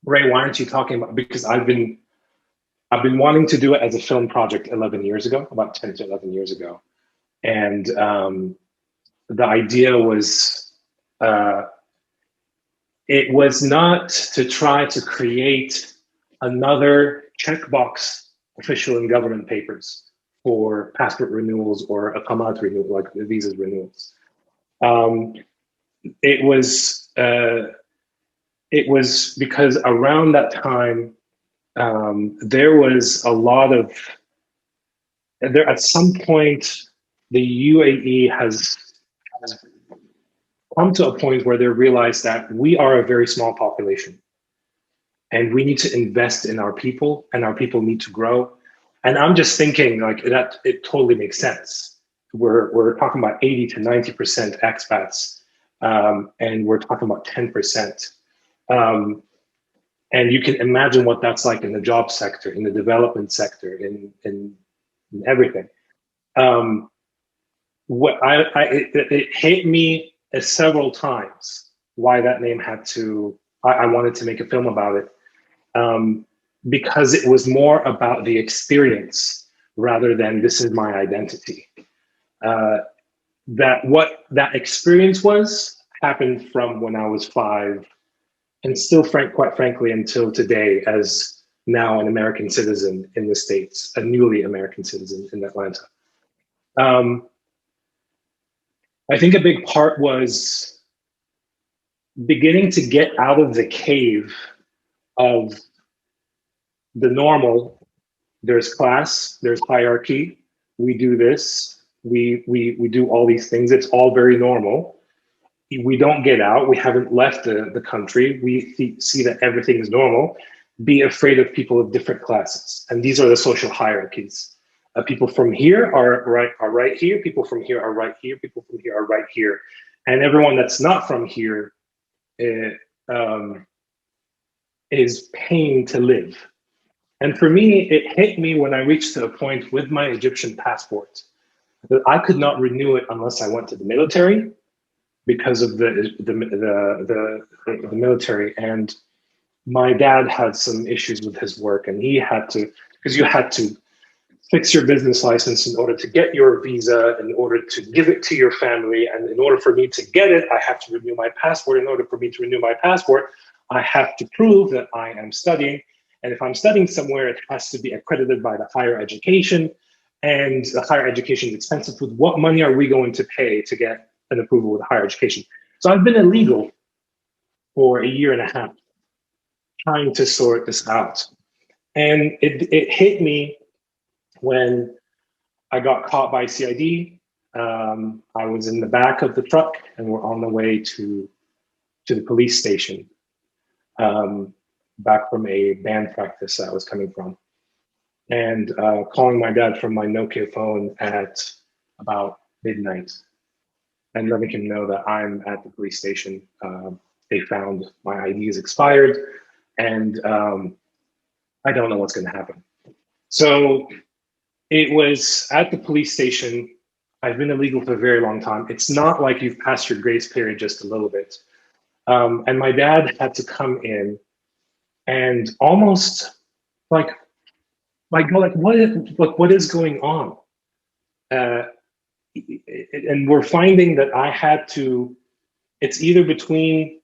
Ray, why aren't you talking about, because I've been wanting to do it as a film project 11 years ago, about 10 to 11 years ago. And the idea was, it was not to try to create another checkbox official in government papers for passport renewals or a Qamat renewal, like the visas renewals. It was because around that time, there was a lot of, at some point, the UAE has come to a point where they realize that we are a very small population and we need to invest in our people, and our people need to grow. And I'm just thinking like that it totally makes sense. We're talking about 80 to 90% expats, and we're talking about 10%. And you can imagine what that's like in the job sector, in the development sector, in everything. It hit me several times why that name had to, I wanted to make a film about it, because it was more about the experience rather than this is my identity. What that experience happened from when I was 5, and still, quite frankly, until today, as now an American citizen in the States, a newly American citizen in Atlanta. I think a big part was beginning to get out of the cave of the normal. There's class, there's hierarchy, we do this, we do all these things, it's all very normal. We don't get out, we haven't left the country, we see that everything is normal. Be afraid of people of different classes. And these are the social hierarchies. People from here are right here. People from here are right here. People from here are right here, and everyone that's not from here is paying to live. And for me, it hit me when I reached to a point with my Egyptian passport that I could not renew it unless I went to the military because of the military. And my dad had some issues with his work, and he had to, because you had to fix your business license in order to get your visa, in order to give it to your family. And in order for me to get it, I have to renew my passport. In order for me to renew my passport, I have to prove that I am studying. And if I'm studying somewhere, it has to be accredited by the higher education. And the higher education is expensive. With what money are we going to pay to get an approval with higher education? So I've been illegal for a year and a half, trying to sort this out. And it hit me when I got caught by CID. I was in the back of the truck, and we're on the way to the police station, back from a band practice that I was coming from. And calling my dad from my Nokia phone at about midnight and letting him know that I'm at the police station. They found my ID is expired, and I don't know what's going to happen. So it was at the police station. I've been illegal for a very long time. It's not like you've passed your grace period just a little bit. And my dad had to come in and almost like what is going on? And we're finding that I had to, it's either between,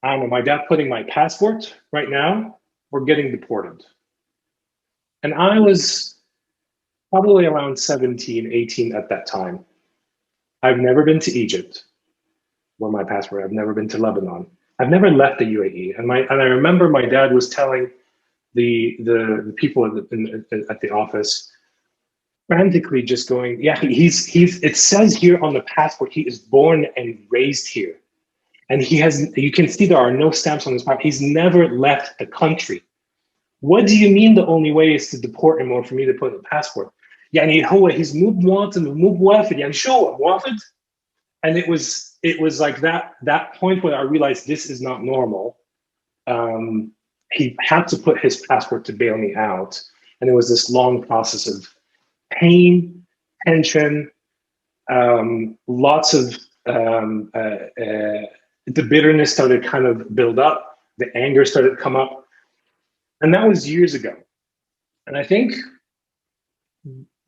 I don't know, my dad putting my passport right now or getting deported. And I was probably around 17, 18 at that time. I've never been to Egypt where my passport. I've never been to Lebanon. I've never left the UAE. And I remember my dad was telling the people at the office, frantically just going, yeah, it says here on the passport, he is born and raised here. And you can see there are no stamps on his passport. He's never left the country. What do you mean the only way is to deport him or for me to put in the passport? يعني هو he's Muwafed يعني شو Muwafed? And it was like that point where I realized this is not normal. He had to put his passport to bail me out. And it was this long process of pain, tension, lots of, the bitterness started kind of build up, the anger started to come up. And that was years ago. And I think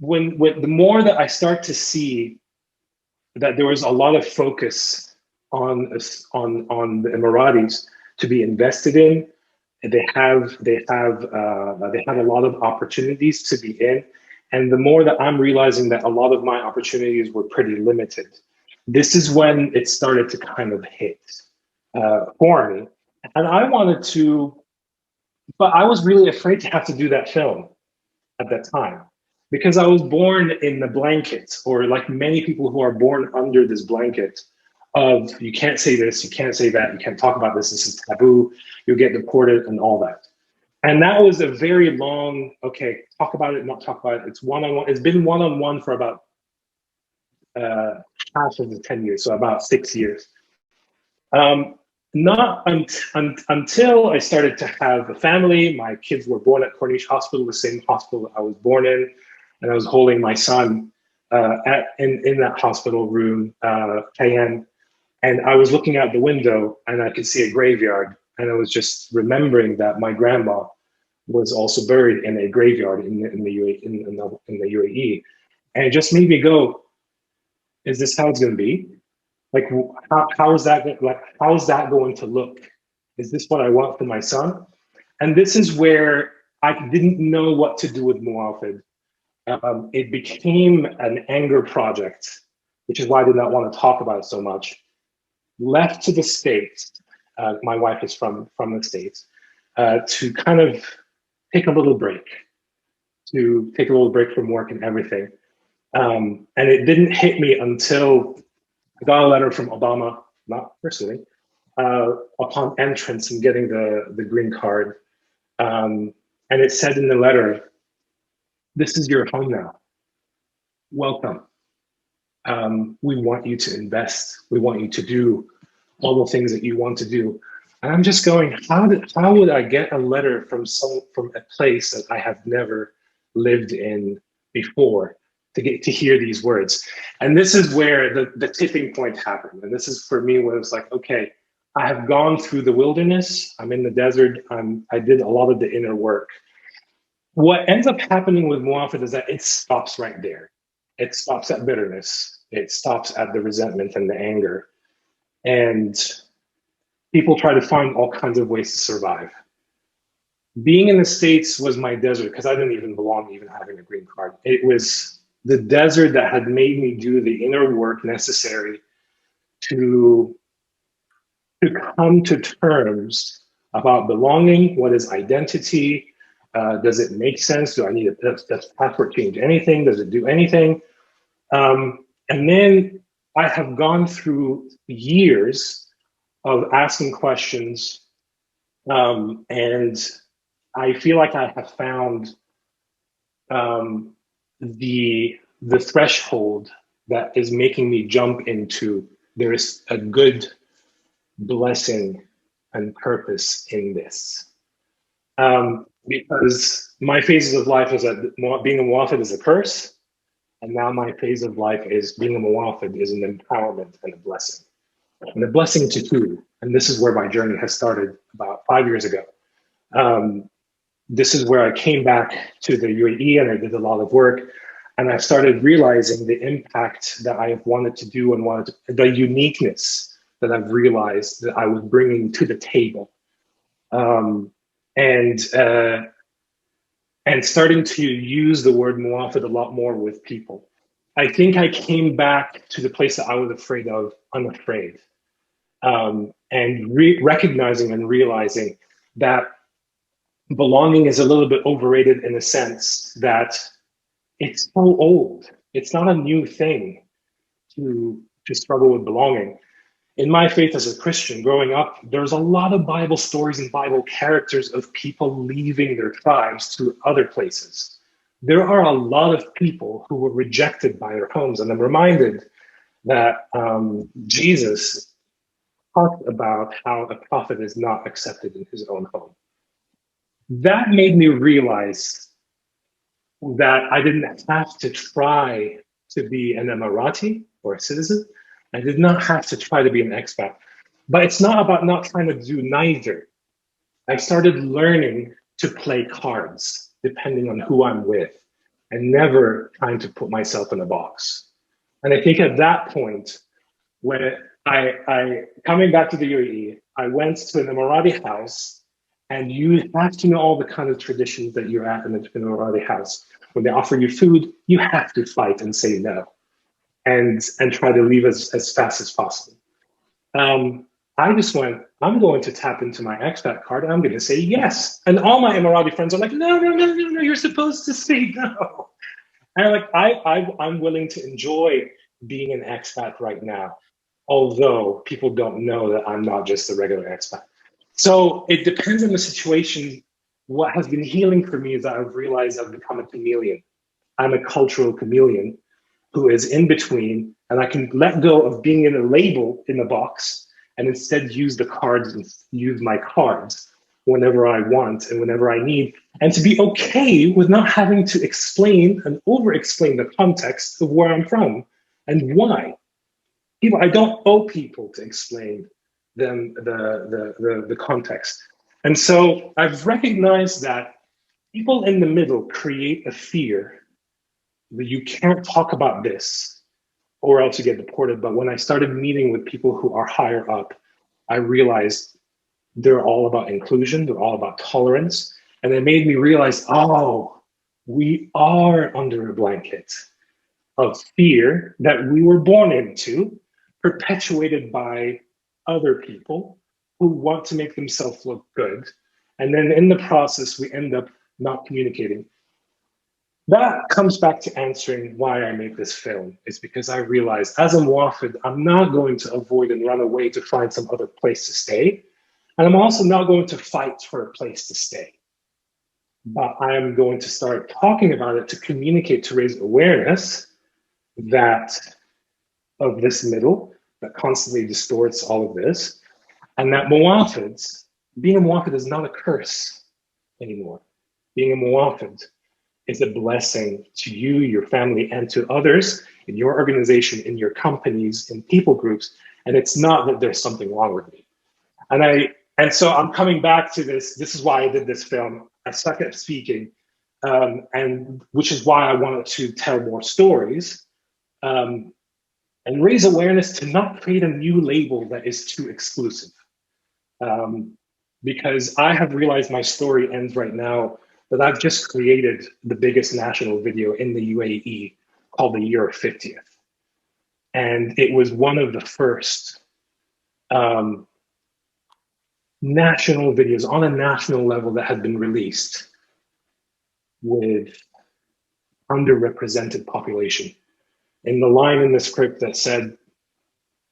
when the more that I start to see that there was a lot of focus on the Emiratis to be invested in, they have a lot of opportunities to be in, and the more that I'm realizing that a lot of my opportunities were pretty limited, this is when it started to kind of hit for me, and I wanted to, but I was really afraid to have to do that film at that time because I was born in the blanket, or like many people who are born under this blanket of you can't say this, you can't say that, you can't talk about this, this is taboo, you'll get deported and all that. And that was a very long, okay, talk about it, not talk about it. It's one-on-one. It's been one-on-one for about half of the 10 years, so about 6 years. Not until I started to have a family. My kids were born at Corniche Hospital, the same hospital I was born in, and I was holding my son in that hospital room, Cayenne. And I was looking out the window and I could see a graveyard. And I was just remembering that my grandma was also buried in a graveyard in the UAE. And it just made me go, is this how it's going to be? Like, how is that going to look? Is this what I want for my son? And this is where I didn't know what to do with Muwafed. It became an anger project, which is why I did not want to talk about it so much. Left to the States, my wife is from the States, to kind of take a little break from work and everything. And it didn't hit me until I got a letter from Obama, not personally, upon entrance and getting the green card. And it said in the letter, this is your home now. Welcome. We want you to invest. We want you to do all the things that you want to do. And I'm just going, how would I get a letter from a place that I have never lived in before to get to hear these words? And this is where the tipping point happened. And this is for me where it's like, okay, I have gone through the wilderness. I'm in the desert. I did a lot of the inner work. What ends up happening with Muwafed is that it stops right there. It stops at bitterness. It stops at the resentment and the anger. And people try to find all kinds of ways to survive. Being in the States was my desert because I didn't even belong even having a green card. It was the desert that had made me do the inner work necessary to come to terms about belonging. What is identity? Does it make sense? Do I need does passport change anything? Does it do anything? And then I have gone through years of asking questions, and I feel like I have found the threshold that is making me jump into there is a good blessing and purpose in this. Because my phases of life is that being a Muwafed is a curse, and now my phase of life is being a Muwafed is an empowerment and a blessing. And a blessing to who? And this is where my journey has started about 5 years ago. This is where I came back to the UAE and I did a lot of work, and I started realizing the impact that I have wanted to do and the uniqueness that I've realized that I was bringing to the table. And starting to use the word Muwafed a lot more with people. I think I came back to the place that I was afraid of, unafraid, and recognizing and realizing that belonging is a little bit overrated in a sense that it's so old. It's not a new thing to struggle with belonging. In my faith as a Christian, growing up, there's a lot of Bible stories and Bible characters of people leaving their tribes to other places. There are a lot of people who were rejected by their homes. And I'm reminded that Jesus talked about how a prophet is not accepted in his own home. That made me realize that I didn't have to try to be an Emirati or a citizen. I did not have to try to be an expat. But it's not about not trying to do neither. I started learning to play cards depending on who I'm with and never trying to put myself in a box. And I think at that point, when I coming back to the UAE, I went to an Emirati house, and you have to know all the kind of traditions that you're at in an Emirati house. When they offer you food, you have to fight and say no, and try to leave as fast as possible. I just went, I'm going to tap into my expat card and I'm going to say yes. And all my Emirati friends are like, no, you're supposed to say no. And I'm willing to enjoy being an expat right now, although people don't know that I'm not just a regular expat. So it depends on the situation. What has been healing for me is that I've realized I've become a chameleon. I'm a cultural chameleon who is in between, and I can let go of being in a label in a box and instead use the cards and use my cards whenever I want and whenever I need, and to be okay with not having to explain and over-explain the context of where I'm from and why. I don't owe people to explain them the context. And so I've recognized that people in the middle create a fear that you can't talk about this or else you get deported. But when I started meeting with people who are higher up, I realized they're all about inclusion, they're all about tolerance. And it made me realize, oh, we are under a blanket of fear that we were born into, perpetuated by other people who want to make themselves look good. And then in the process, we end up not communicating. That comes back to answering why I made this film. It's because I realized as a Muwafed, I'm not going to avoid and run away to find some other place to stay. And I'm also not going to fight for a place to stay. but I am going to start talking about it to communicate, to raise awareness that of this middle that constantly distorts all of this, and that Muwafeds, being a Muwafed is not a curse anymore. Being a Muwafed is a blessing to you, your family, and to others in your organization, in your companies, in people groups. And it's not that there's something wrong with me. And so I'm coming back to this. This is why I did this film. I suck at speaking, and which is why I wanted to tell more stories and raise awareness to not create a new label that is too exclusive. Because I have realized my story ends right now that I've just created the biggest national video in the UAE called the Year of 50th. And it was one of the first national videos on a national level that had been released with underrepresented population. And the line in the script that said,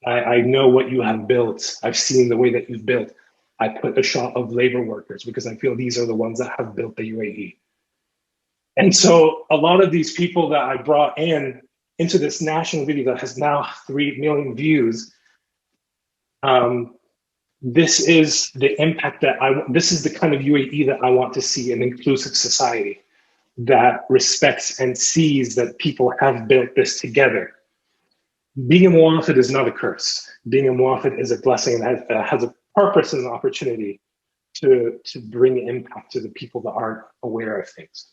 I know what you have built. I've seen the way that you've built. I put a shot of labor workers because I feel these are the ones that have built the UAE. And so a lot of these people that I brought into this national video that has now 3 million views, this is the impact that this is the kind of UAE that I want to see, an inclusive society that respects and sees that people have built this together. Being a Muwafed is not a curse. Being a Muwafed is a blessing and has a purpose and an opportunity to bring impact to the people that aren't aware of things.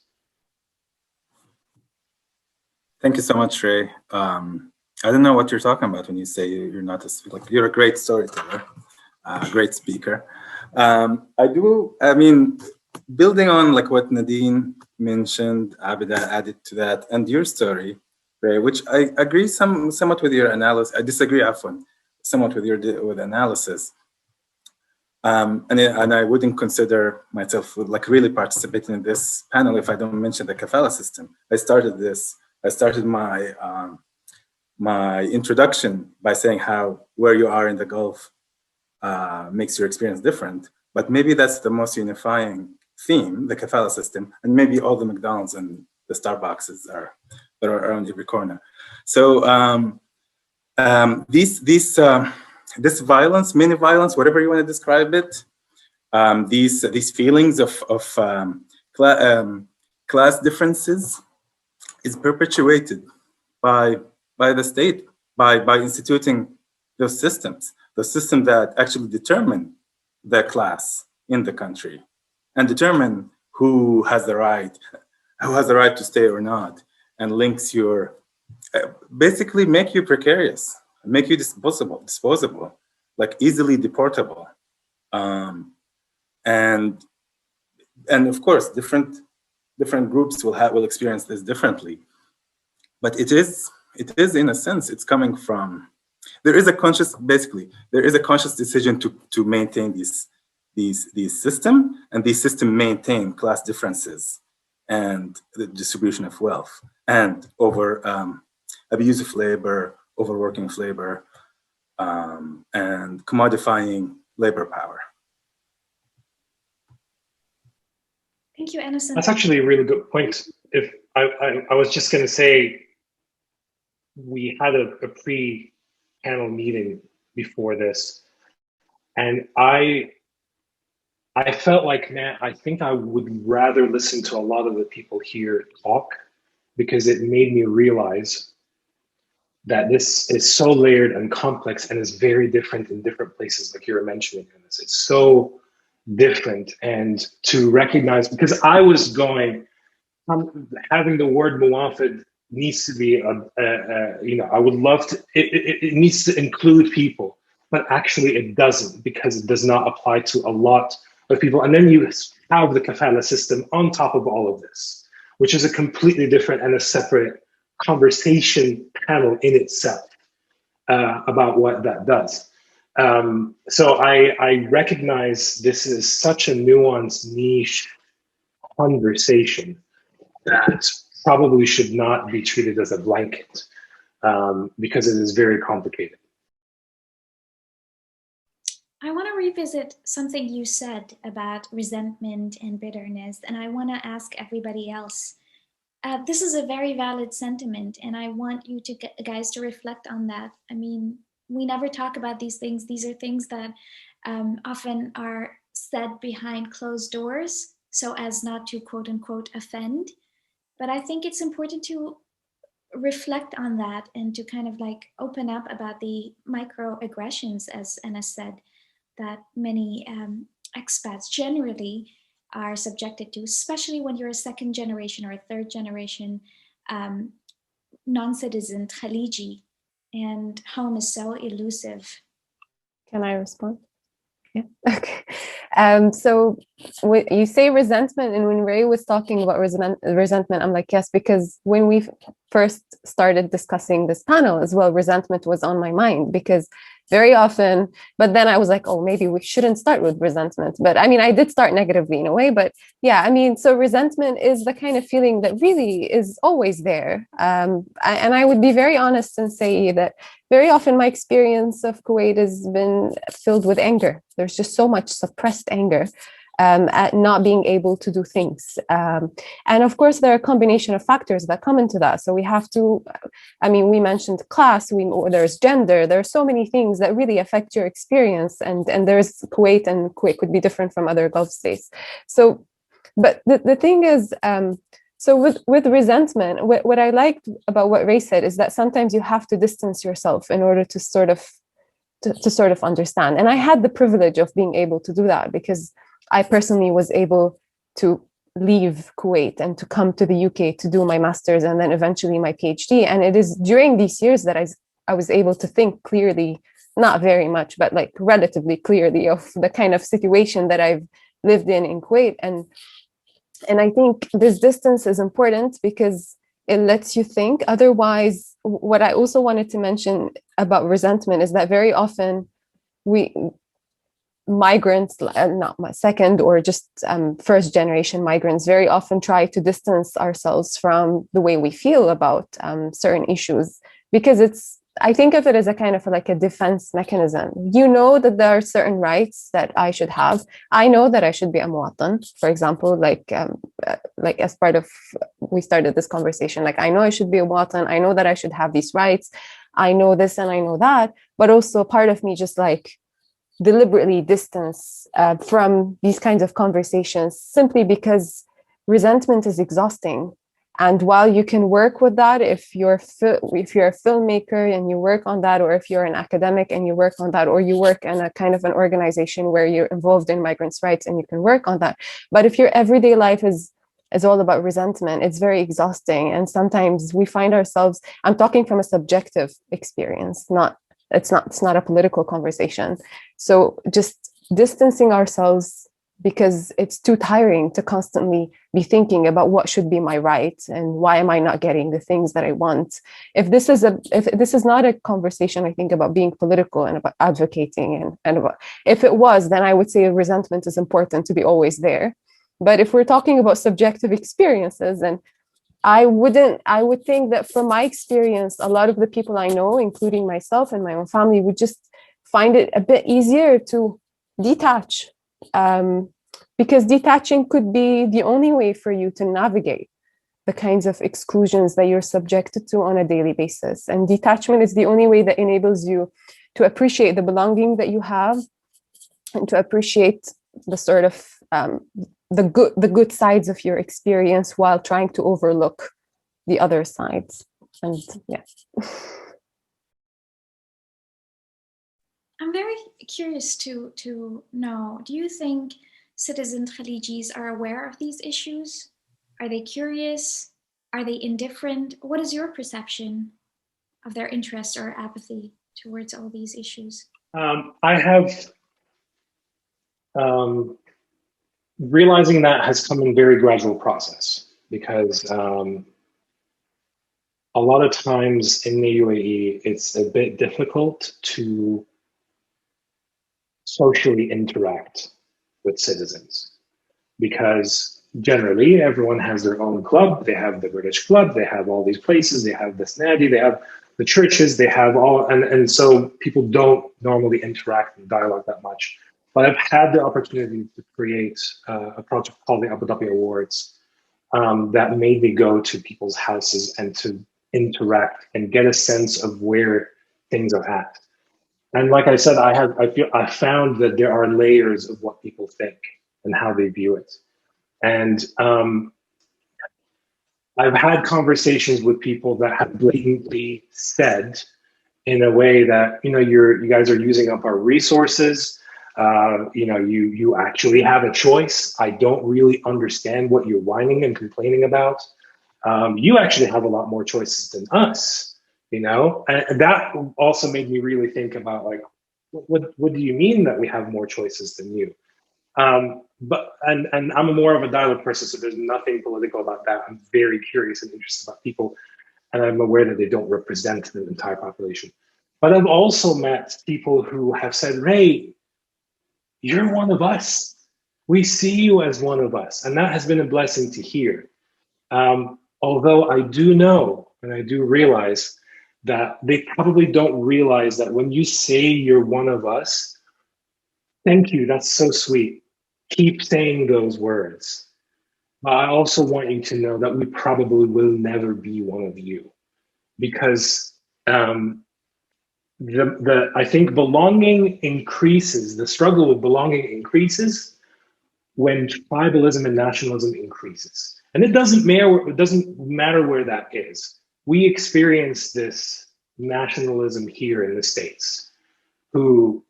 Thank you so much, Ray. I don't know what you're talking about when you say you're not you're a great storyteller, great speaker. I mean, building on like what Nadeen mentioned, Abeedah added to that, and your story, Ray, which I agree somewhat with your analysis. I disagree often, somewhat with your analysis. And I wouldn't consider myself like really participating in this panel if I don't mention the kafala system. I started my my introduction by saying how where you are in the Gulf makes your experience different. But maybe that's the most unifying theme, the kafala system, and maybe all the McDonald's and the Starbucks that are around every corner. So this violence, mini violence, whatever you want to describe it, these feelings of class differences is perpetuated by the state, by instituting those systems that actually determine the class in the country and determine who has the right to stay or not, and links your basically make you precarious, make you disposable, like easily deportable, and of course different groups will experience this differently. But it is in a sense, it's coming from, there is a conscious decision to maintain these system, and these system maintain class differences and the distribution of wealth and over abuse of labor, overworking of labor, and commodifying labor power. Thank you, Innocent. That's actually a really good point. If I was just going to say, we had a pre-panel meeting before this, and I felt like, man, I think I would rather listen to a lot of the people here talk, because it made me realize that this is so layered and complex and is very different in different places, like you were mentioning. It's so different, and to recognize, because I was going, having the word Muwafed needs to be, I would love to, it needs to include people, but actually it doesn't, because it does not apply to a lot of people. And then you have the kafala system on top of all of this, which is a completely different and a separate conversation panel in itself about what that does. So I recognize this is such a nuanced, niche conversation that probably should not be treated as a blanket, because it is very complicated. I I want to revisit something you said about resentment and bitterness, and I want to ask everybody else. This is a very valid sentiment, and I want you to guys to reflect on that. I mean, we never talk about these things. These are things that often are said behind closed doors, so as not to quote unquote offend. But I think it's important to reflect on that and to kind of like open up about the microaggressions, as Anna said, that many expats generally are subjected to, especially when you're a second generation or a third generation non-citizen Khaleeji, and home is so elusive. Can I respond? Yeah. Okay. So you say resentment, and when Ray was talking about resentment, I'm like, yes, because when we first started discussing this panel as well, resentment was on my mind, because very often, but then I was like, oh, maybe we shouldn't start with resentment. But I mean, I did start negatively in a way, but yeah, I mean, so resentment is the kind of feeling that really is always there. And I would be very honest and say that very often my experience of Kuwait has been filled with anger. There's just so much suppressed anger at not being able to do things. And of course, there are a combination of factors that come into that. So we have to, I mean, we mentioned class, there's gender, there are so many things that really affect your experience. And there's Kuwait, and Kuwait could be different from other Gulf states. So, but the thing is, so with resentment, what I liked about what Ray said is that sometimes you have to distance yourself in order to sort of understand. And I had the privilege of being able to do that, because I personally was able to leave Kuwait and to come to the UK to do my master's and then eventually my PhD. And it is during these years that I was able to think clearly, not very much, but like relatively clearly, of the kind of situation that I've lived in Kuwait. And I think this distance is important because it lets you think. Otherwise, what I also wanted to mention about resentment is that very often migrants, not my second or just first generation migrants, very often try to distance ourselves from the way we feel about certain issues, because I think of it as a kind of like a defense mechanism. You know that there are certain rights that I should have. I know that I should be a muwatan, for example, like as part of, we started this conversation, like I know I should be a muwatan. I know that I should have these rights. I know this and I know that, but also part of me just like deliberately distance from these kinds of conversations, simply because resentment is exhausting. And while you can work with that, if you're a filmmaker and you work on that, or if you're an academic and you work on that, or you work in a kind of an organization where you're involved in migrants' rights and you can work on that. But if your everyday life is all about resentment, it's very exhausting. And sometimes we find ourselves, I'm talking from a subjective experience, it's not a political conversation. So just distancing ourselves, because it's too tiring to constantly be thinking about what should be my right and why am I not getting the things that I want. If this is not a conversation, I think, about being political and about advocating and about, if it was, then I would say resentment is important to be always there. But if we're talking about subjective experiences, and I would think that from my experience, a lot of the people I know, including myself and my own family, would just find it a bit easier to detach, because detaching could be the only way for you to navigate the kinds of exclusions that you're subjected to on a daily basis. And detachment is the only way that enables you to appreciate the belonging that you have and to appreciate the sort of the good sides of your experience while trying to overlook the other sides. And yeah. I'm very curious to know, do you think citizen Khaleejis are aware of these issues? Are they curious? Are they indifferent? What is your perception of their interest or apathy towards all these issues? I have realizing that has come in very gradual process, because a lot of times in the UAE, it's a bit difficult to socially interact with citizens, because generally everyone has their own club. They have the British club, they have all these places, they have this nadi, they have the churches, they have all, and so people don't normally interact and dialogue that much. But I've had the opportunity to create a project called the Abu Dhabi Awards that made me go to people's houses and to interact and get a sense of where things are at. And like I said, I found that there are layers of what people think and how they view it. And I've had conversations with people that have blatantly said, in a way that, you know, you guys are using up our resources. You know, you actually have a choice. I don't really understand what you're whining and complaining about. You actually have a lot more choices than us, you know? And that also made me really think about, like, what do you mean that we have more choices than you? But I'm more of a dialogue person, so there's nothing political about that. I'm very curious and interested about people, and I'm aware that they don't represent the entire population. But I've also met people who have said, Ray, you're one of us. We see you as one of us. And that has been a blessing to hear. Although I do know, and I do realize that they probably don't realize that when you say you're one of us, thank you, that's so sweet. Keep saying those words. But I also want you to know that we probably will never be one of you, because I think belonging increases, the struggle with belonging increases when tribalism and nationalism increases. And it doesn't matter where that is. We experience this nationalism here in the States, who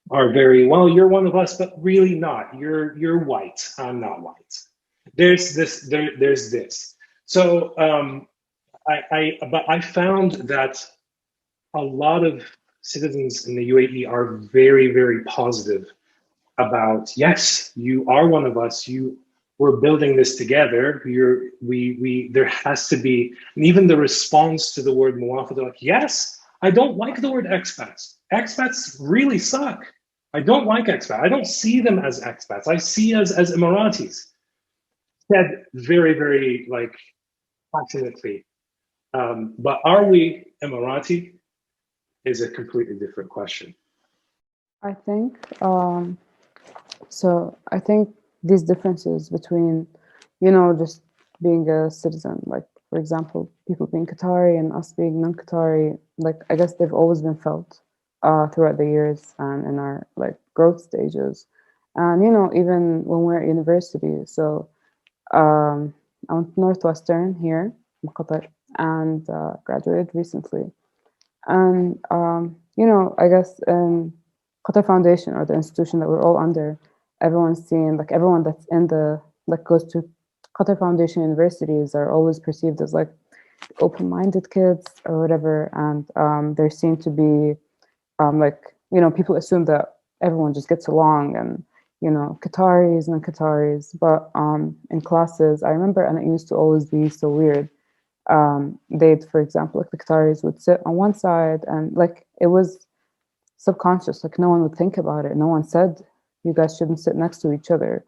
are very, well, you're one of us, but really not. You're white, I'm not white. There's this. So but I found that a lot of citizens in the UAE are very, very positive about, yes, you are one of us. We're building this together. There has to be, and even the response to the word Muwafed, they're like, yes, I don't like the word expats. Expats really suck. I don't like expats. I don't see them as expats. I see as Emiratis. Said very, very, like, passionately. But are we Emirati is a completely different question. I think so. I think these differences between, you know, just being a citizen, like, for example, people being Qatari and us being non-Qatari, like, I guess they've always been felt throughout the years and in our, like, growth stages, and, you know, even when we're at university. So I went to Northwestern here in Qatar and graduated recently. And, you know, I guess Qatar Foundation, or the institution that we're all under, everyone's seen, like, everyone that's in the, like, goes to Qatar Foundation universities are always perceived as, like, open-minded kids or whatever. And they're seen to be, like, you know, people assume that everyone just gets along, and, you know, Qataris and Qataris. But in classes, I remember, and it used to always be so weird. They'd, for example, like, the Qataris would sit on one side, and, like, it was subconscious, like, no one would think about it. No one said you guys shouldn't sit next to each other.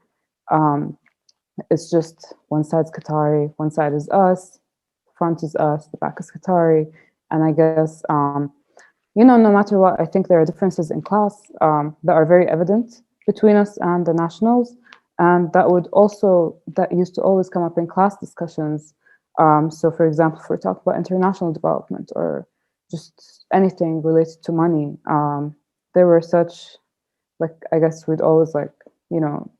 It's just one side's Qatari, one side is us, front is us, the back is Qatari. And I guess, you know, no matter what, I think there are differences in class that are very evident between us and the nationals. And that used to always come up in class discussions. So, for example, if we're talking about international development or just anything related to money, there were such, like, I guess we'd always, like, you know,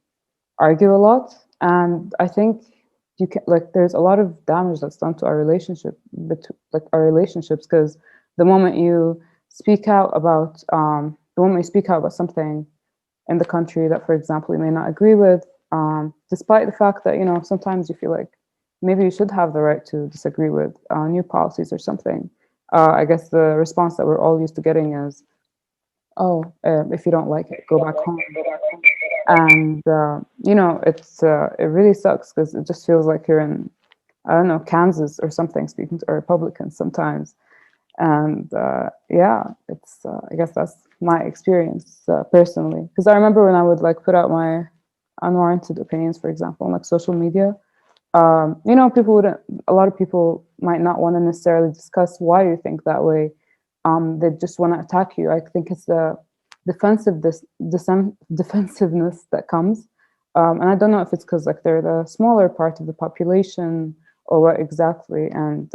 argue a lot. And I think you can, like, there's a lot of damage that's done to our relationship, like, our relationships, because the moment you speak out about something in the country that, for example, you may not agree with, despite the fact that, you know, sometimes you feel like maybe you should have the right to disagree with new policies or something. I guess the response that we're all used to getting is, oh, if you don't like it, go back home. And, you know, it really sucks, because it just feels like you're in, I don't know, Kansas or something, speaking to a Republican sometimes. And yeah, it's, I guess that's my experience personally. Because I remember when I would, like, put out my unwarranted opinions, for example, on, like, social media, You know, people wouldn't. A lot of people might not want to necessarily discuss why you think that way. They just want to attack you. I think it's the defensiveness that comes, and I don't know if it's because like they're the smaller part of the population or what exactly. And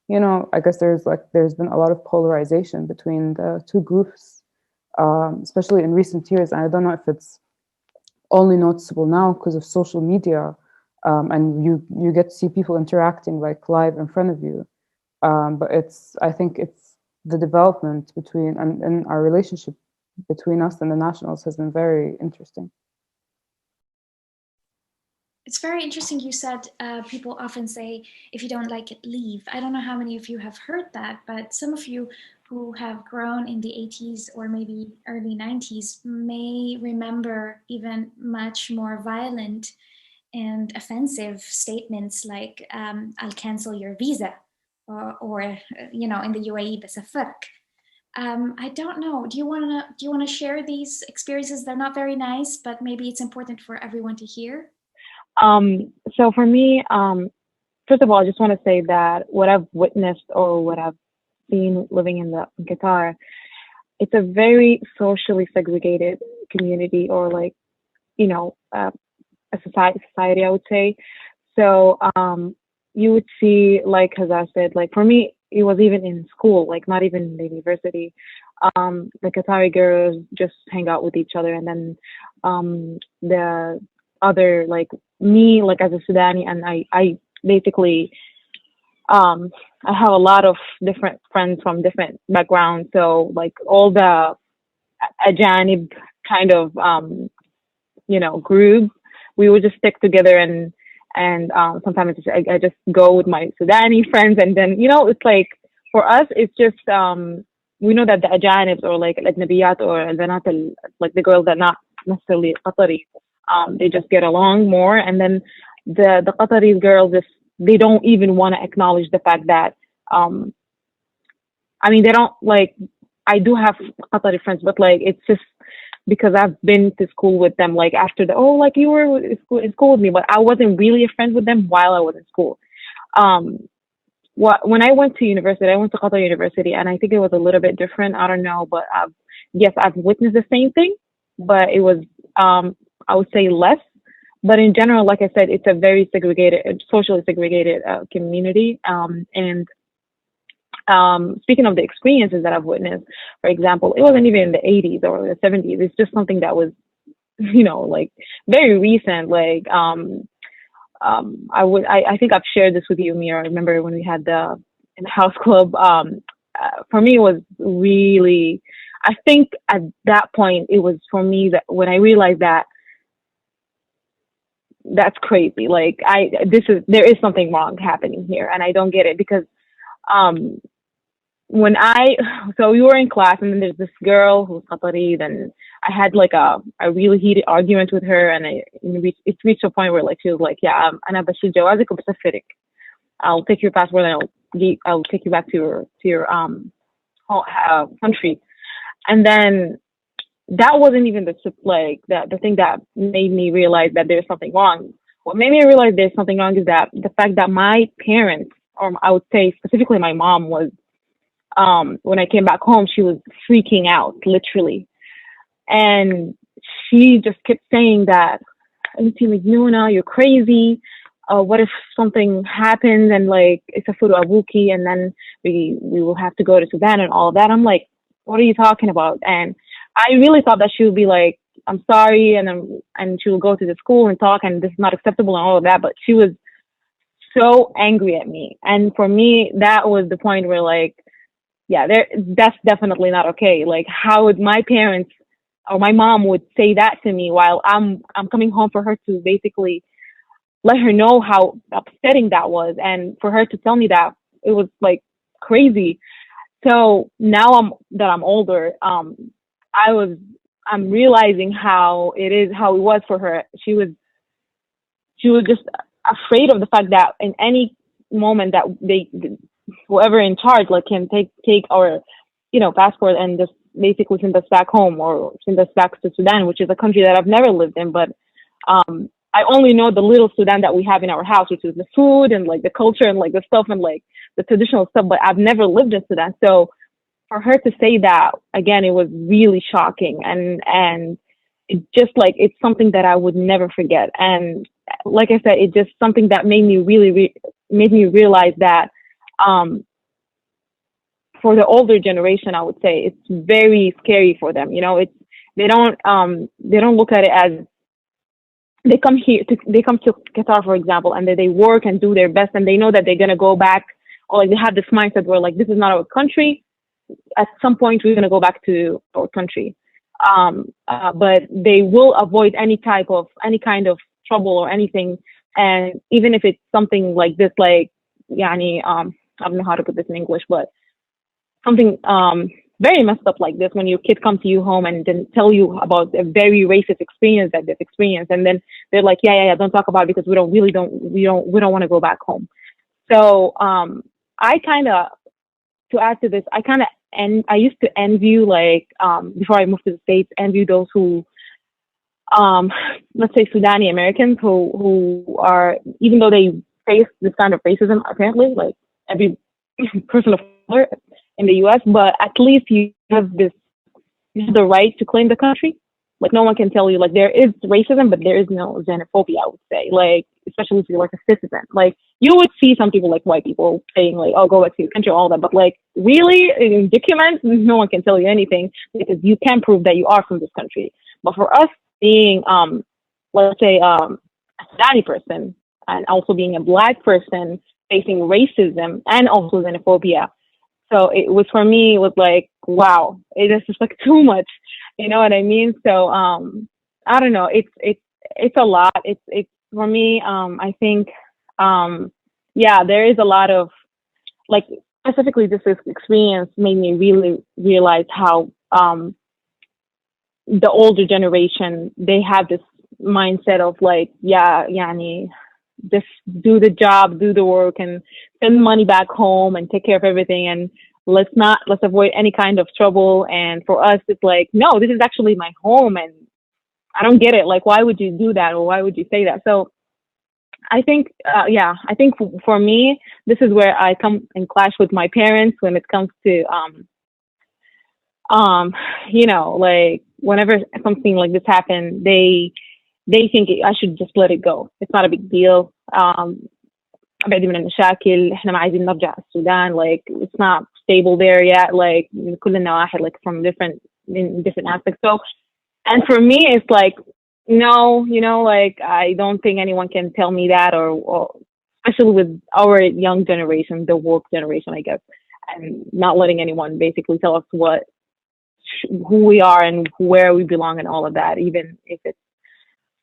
you know, I guess there's been a lot of polarization between the two groups, especially in recent years. And I don't know if it's only noticeable now because of social media, and you get to see people interacting like live in front of you. But I think it's the development between and our relationship between us and the nationals has been very interesting. It's very interesting. You said people often say, if you don't like it, leave. I don't know how many of you have heard that, but some of you who have grown in the 80s or maybe early 90s may remember even much more violent and offensive statements like, I'll cancel your visa, or you know, in the UAE, بسفرك. I don't know. Do you want to share these experiences? They're not very nice, but maybe it's important for everyone to hear. So for me, first of all, I just want to say that what I've witnessed or what I've seen living in Qatar, it's a very socially segregated community, or like, you know, a society, I would say. So you would see, like Hazar said, like for me, it was even in school, like not even in the university. The Qatari girls just hang out with each other, and then the other, like me, like as a Sudani, and I basically I have a lot of different friends from different backgrounds. So like all the Ajanib kind of you know, group, we would just stick together, and sometimes I just go with my Sudani friends, and then, you know, it's like for us it's just we know that the Ajanibs, or like Nabiyat or Al-Banat, like the girls that not necessarily Qatari, they just get along more. And then the Qatari girls, they don't even want to acknowledge the fact that I mean, they don't, like, I do have Qatari friends, but like it's just because I've been to school with them, like after like you were in school with me, but I wasn't really a friend with them while I was in school. When I went to university, I went to Qatar University, and I think it was a little bit different. I don't know, but yes, I've witnessed the same thing, but it was I would say less. But in general, like I said, it's a very segregated, socially segregated community. And speaking of the experiences that I've witnessed, for example, it wasn't even in the 80s or the 70s. It's just something that was, you know, like very recent. Like I think I've shared this with you, Mira. I remember when we had in the house club. For me, it was really, I think at that point, it was for me that when I realized that that's crazy. Like there is something wrong happening here, and I don't get it, because so we were in class, and then there's this girl who's Qatari, then I had like a really heated argument with her, and it reached a point where like she was like, yeah, أنا بشيل جوازك وبسفرك. I'll take your passport and I'll take you back to your country. And then that wasn't even the thing that made me realize that there's something wrong. What made me realize there's something wrong is that the fact that my parents, or I would say specifically my mom, was when I came back home, she was freaking out, literally. And she just kept saying that, you're crazy. What if something happens and like it's a fudu abuki, and then we will have to go to Sudan and all of that? I'm like, what are you talking about? And I really thought that she would be like, I'm sorry, and she will go to the school and talk, and this is not acceptable and all of that. But she was so angry at me, and for me, that was the point where like, yeah, that's definitely not okay. Like, how would my parents or my mom would say that to me while I'm coming home for her to basically let her know how upsetting that was, and for her to tell me that, it was like crazy. So now I'm older, I'm realizing how it was for her. She was just afraid of the fact that in any moment that whoever in charge like can take our, you know, passport and just basically send us back home or send us back to Sudan, which is a country that I've never lived in. But I only know the little Sudan that we have in our house, which is the food and like the culture and like the stuff and like the traditional stuff, but I've never lived in Sudan. So for her to say that, again, it was really shocking. And it just like, it's something that I would never forget. And like I said, it's just something that made me really, made me realize that, for the older generation, I would say it's very scary for them. You know, they don't look at it as, they come to Qatar, for example, and they work and do their best, and they know that they're going to go back, or like they have this mindset where like, this is not our country. At some point, we're going to go back to our country. But they will avoid any kind of trouble or anything. And even if it's something like this, like, yani, I don't know how to put this in English, but something very messed up like this, when your kid come to you home and then tell you about a very racist experience that they've experienced, and then they're like, yeah, don't talk about it because we don't want to go back home. So I kind of, to add to this, I used to envy, like, before I moved to the States, envy those who, let's say Sudani Americans who are, even though they face this kind of racism, apparently, like every person of color in the US, but at least you have the right to claim the country. Like, no one can tell you, like, there is racism, but there is no xenophobia, I would say. Like, especially if you're like a citizen. Like, you would see some people, like white people, saying like, oh, go back to your country, all that. But like, really, in documents, no one can tell you anything because you can prove that you are from this country. But for us being, let's say, a Sudani person, and also being a Black person facing racism and also xenophobia, so it was, for me, it was like, wow, it is just like too much, you know what I mean? So I don't know, it's a lot. It's for me, I think, yeah, there is a lot of, like, specifically this experience made me really realize how the older generation, they have this mindset of like, yeah, yani, just do the job, do the work, and send money back home and take care of everything, and let's avoid any kind of trouble. And for us, it's like, no, this is actually my home, and I don't get it. Like, why would you do that, or why would you say that? So I think, yeah, I think for me, this is where I come and clash with my parents when it comes to, you know, like, whenever something like this happens, they think I should just let it go. It's not a big deal. بعد من المشاكل احنا ما عايزين نرجع السودان, like, it's not stable there yet, like, من كل النواحي, like, from different aspects. So, and for me, it's like, no, you know, like, I don't think anyone can tell me that, or especially with our young generation, the woke generation, I guess, and not letting anyone basically tell us who we are and where we belong and all of that, even if it's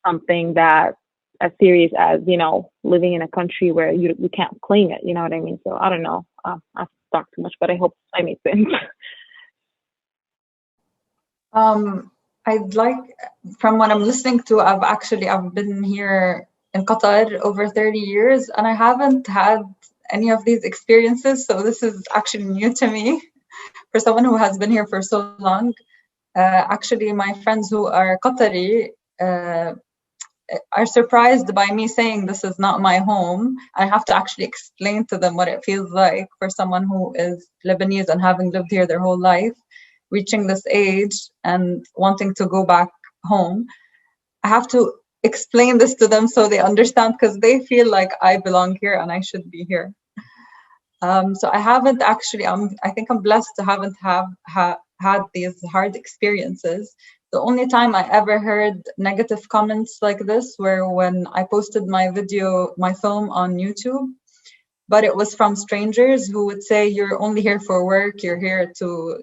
something that as serious as, you know, living in a country where we can't claim it, you know what I mean? So I don't know, I've talked too much, but I hope I made sense. I'd like, from what I'm listening to, I've been here in Qatar over 30 years, and I haven't had any of these experiences. So this is actually new to me for someone who has been here for so long. Actually, my friends who are Qatari are surprised by me saying this is not my home. I have to actually explain to them what it feels like for someone who is Lebanese and having lived here their whole life, reaching this age and wanting to go back home. I have to explain this to them so they understand, because they feel like I belong here and I should be here. So I haven't actually, I think I'm blessed to haven't had these hard experiences. The only time I ever heard negative comments like this were when I posted my film on YouTube, but it was from strangers who would say, you're only here for work, you're here to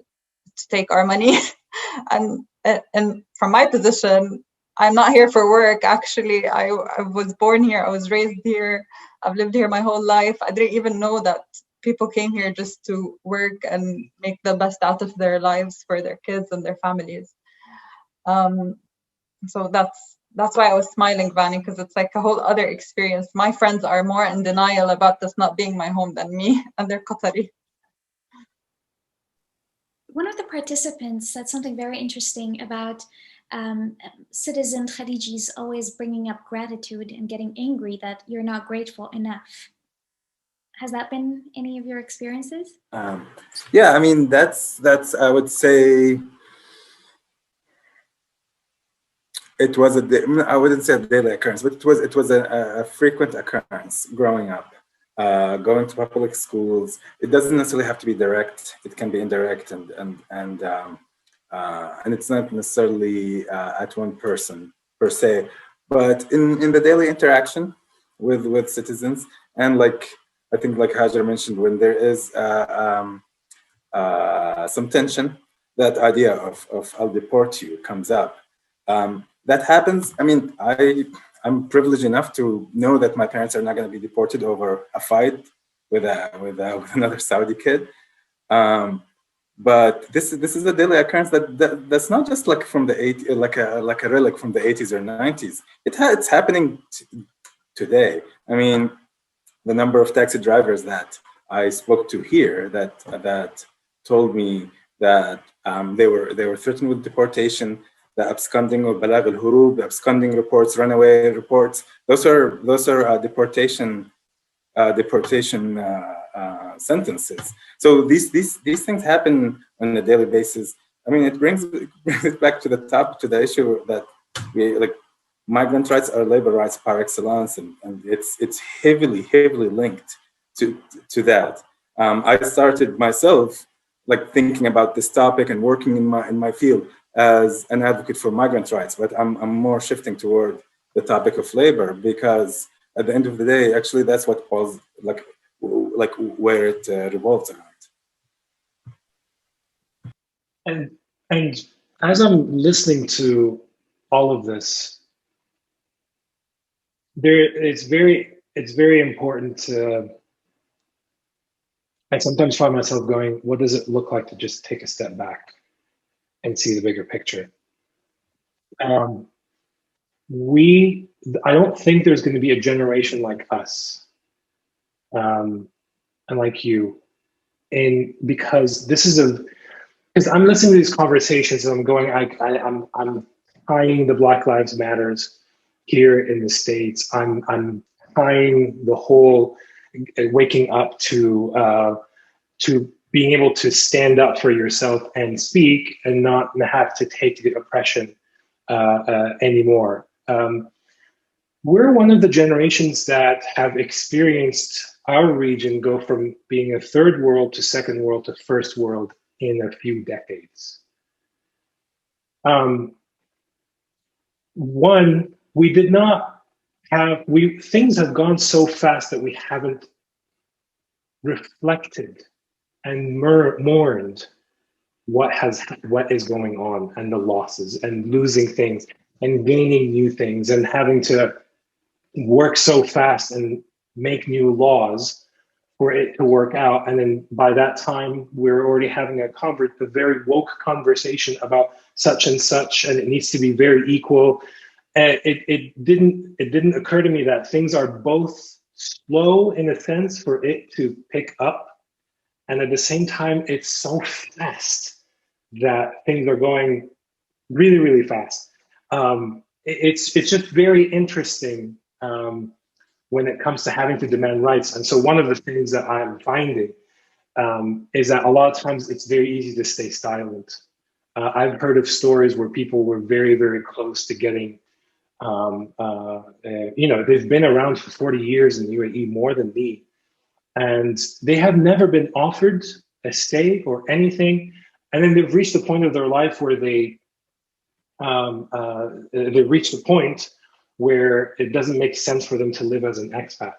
take our money. and from my position, I'm not here for work. Actually, I was born here, I was raised here, I've lived here my whole life. I didn't even know that people came here just to work and make the best out of their lives for their kids and their families. So that's why I was smiling, Vani, because it's like a whole other experience. My friends are more in denial about this not being my home than me, and they're Qatari. One of the participants said something very interesting about citizen Khalijis always bringing up gratitude and getting angry that you're not grateful enough. Has that been any of your experiences? Yeah, I mean, that's I would say it was I wouldn't say a daily occurrence, but it was a frequent occurrence growing up. Going to public schools, it doesn't necessarily have to be direct. It can be indirect, and it's not necessarily at one person per se, but in the daily interaction with citizens, and like I think like Hajer mentioned, when there is some tension, that idea of I'll deport you comes up. That happens. I mean, I'm privileged enough to know that my parents are not going to be deported over a fight with another Saudi kid. But this is a daily occurrence that's not just like from the 80s, like a relic from the 80s or 90s. It's happening today. I mean, the number of taxi drivers that I spoke to here that told me that they were threatened with deportation, the absconding or balag al-hurub, absconding reports, runaway reports. Those are deportation sentences. So these things happen on a daily basis. I mean, it brings it back to the issue that migrant rights are labor rights par excellence, and it's heavily linked to that. I started myself like thinking about this topic and working in my field as an advocate for migrant rights, but I'm more shifting toward the topic of labor, because at the end of the day, actually, that's what was like where it revolves around. And as I'm listening to all of this, it's very important to. I sometimes find myself going, what does it look like to just take a step back and see the bigger picture? I don't think there's going to be a generation like us and like you, because I'm listening to these conversations and I'm going, I'm tying the Black Lives Matters here in the States. I'm tying the whole waking up to being able to stand up for yourself and speak and not have to take the oppression anymore. We're one of the generations that have experienced our region go from being a third world to second world to first world in a few decades. One, we did not have, things have gone so fast that we haven't reflected and mourned what is going on, and the losses and losing things and gaining new things and having to work so fast and make new laws for it to work out. And then by that time, we're already having a very woke conversation about such and such, and it needs to be very equal. And it didn't occur to me that things are both slow in a sense for it to pick up, and at the same time, it's so fast that things are going really, really fast. It's just very interesting when it comes to having to demand rights. And so one of the things that I'm finding is that a lot of times it's very easy to stay silent. I've heard of stories where people were very, very close to getting, they've been around for 40 years in UAE, more than me. And they have never been offered a stay or anything. And then they've reached the point of their life where they've reached a point where it doesn't make sense for them to live as an expat.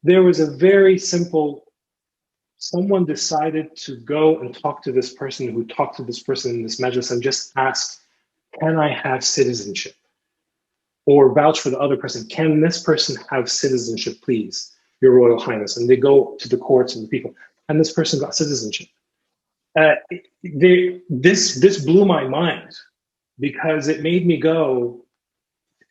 There was a very simple, someone decided to go and talk to this person who talked to this person in this majlis and just ask, can I have citizenship? Or vouch for the other person, can this person have citizenship, please, Your Royal Highness? And they go to the courts and the people, and this person got citizenship. This blew my mind, because it made me go,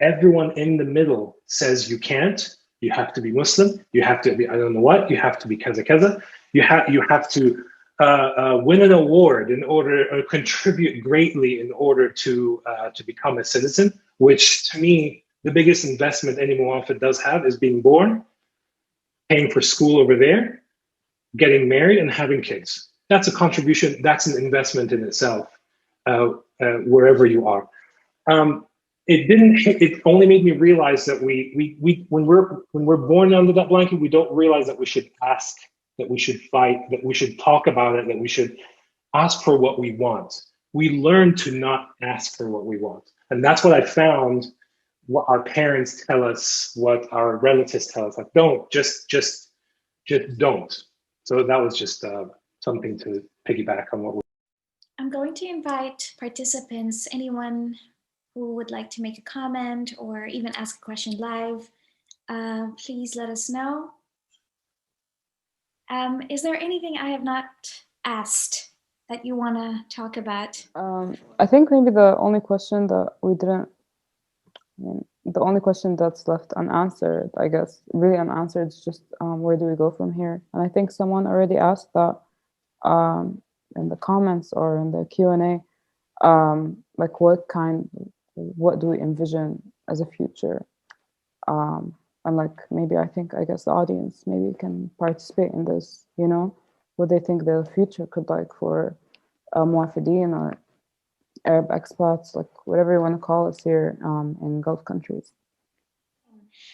everyone in the middle says you can't, you have to be Muslim, you have to be I don't know what, you have to be kaza kaza, you have to win an award in order, or contribute greatly in order to become a citizen, which to me, the biggest investment any Muwafed does have is being born, paying for school over there, getting married, and having kids. That's a contribution, that's an investment in itself, wherever you are. It only made me realize that when we're born under that blanket, we don't realize that we should ask, that we should fight, that we should talk about it, that we should ask for what we want. We learn to not ask for what we want. And that's what I found, what our parents tell us, what our relatives tell us, like, don't, just don't. So that was just something to piggyback on what we. I'm going to invite participants, anyone who would like to make a comment or even ask a question live, please let us know. Is there anything I have not asked that you want to talk about? I think maybe the only question that we didn't, the only question that's left unanswered, I guess, really unanswered, is just where do we go from here? And I think someone already asked that in the comments or in the Q&A, like what do we envision as a future? And like maybe I guess the audience maybe can participate in this, you know, what they think the future could like for Muwafideen or Arab expats, like whatever you want to call us here in Gulf countries.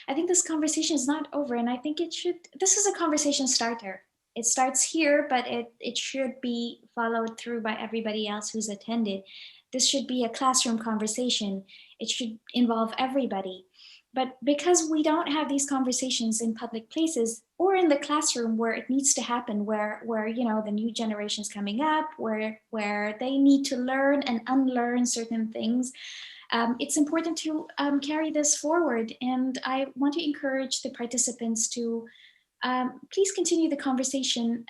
I think this conversation is not over, and I think this is a conversation starter. It starts here, but it should be followed through by everybody else who's attended. This should be a classroom conversation. It should involve everybody. But because we don't have these conversations in public places or in the classroom where it needs to happen, where you know, the new generation's coming up, where they need to learn and unlearn certain things, it's important to carry this forward. And I want to encourage the participants to please continue the conversation.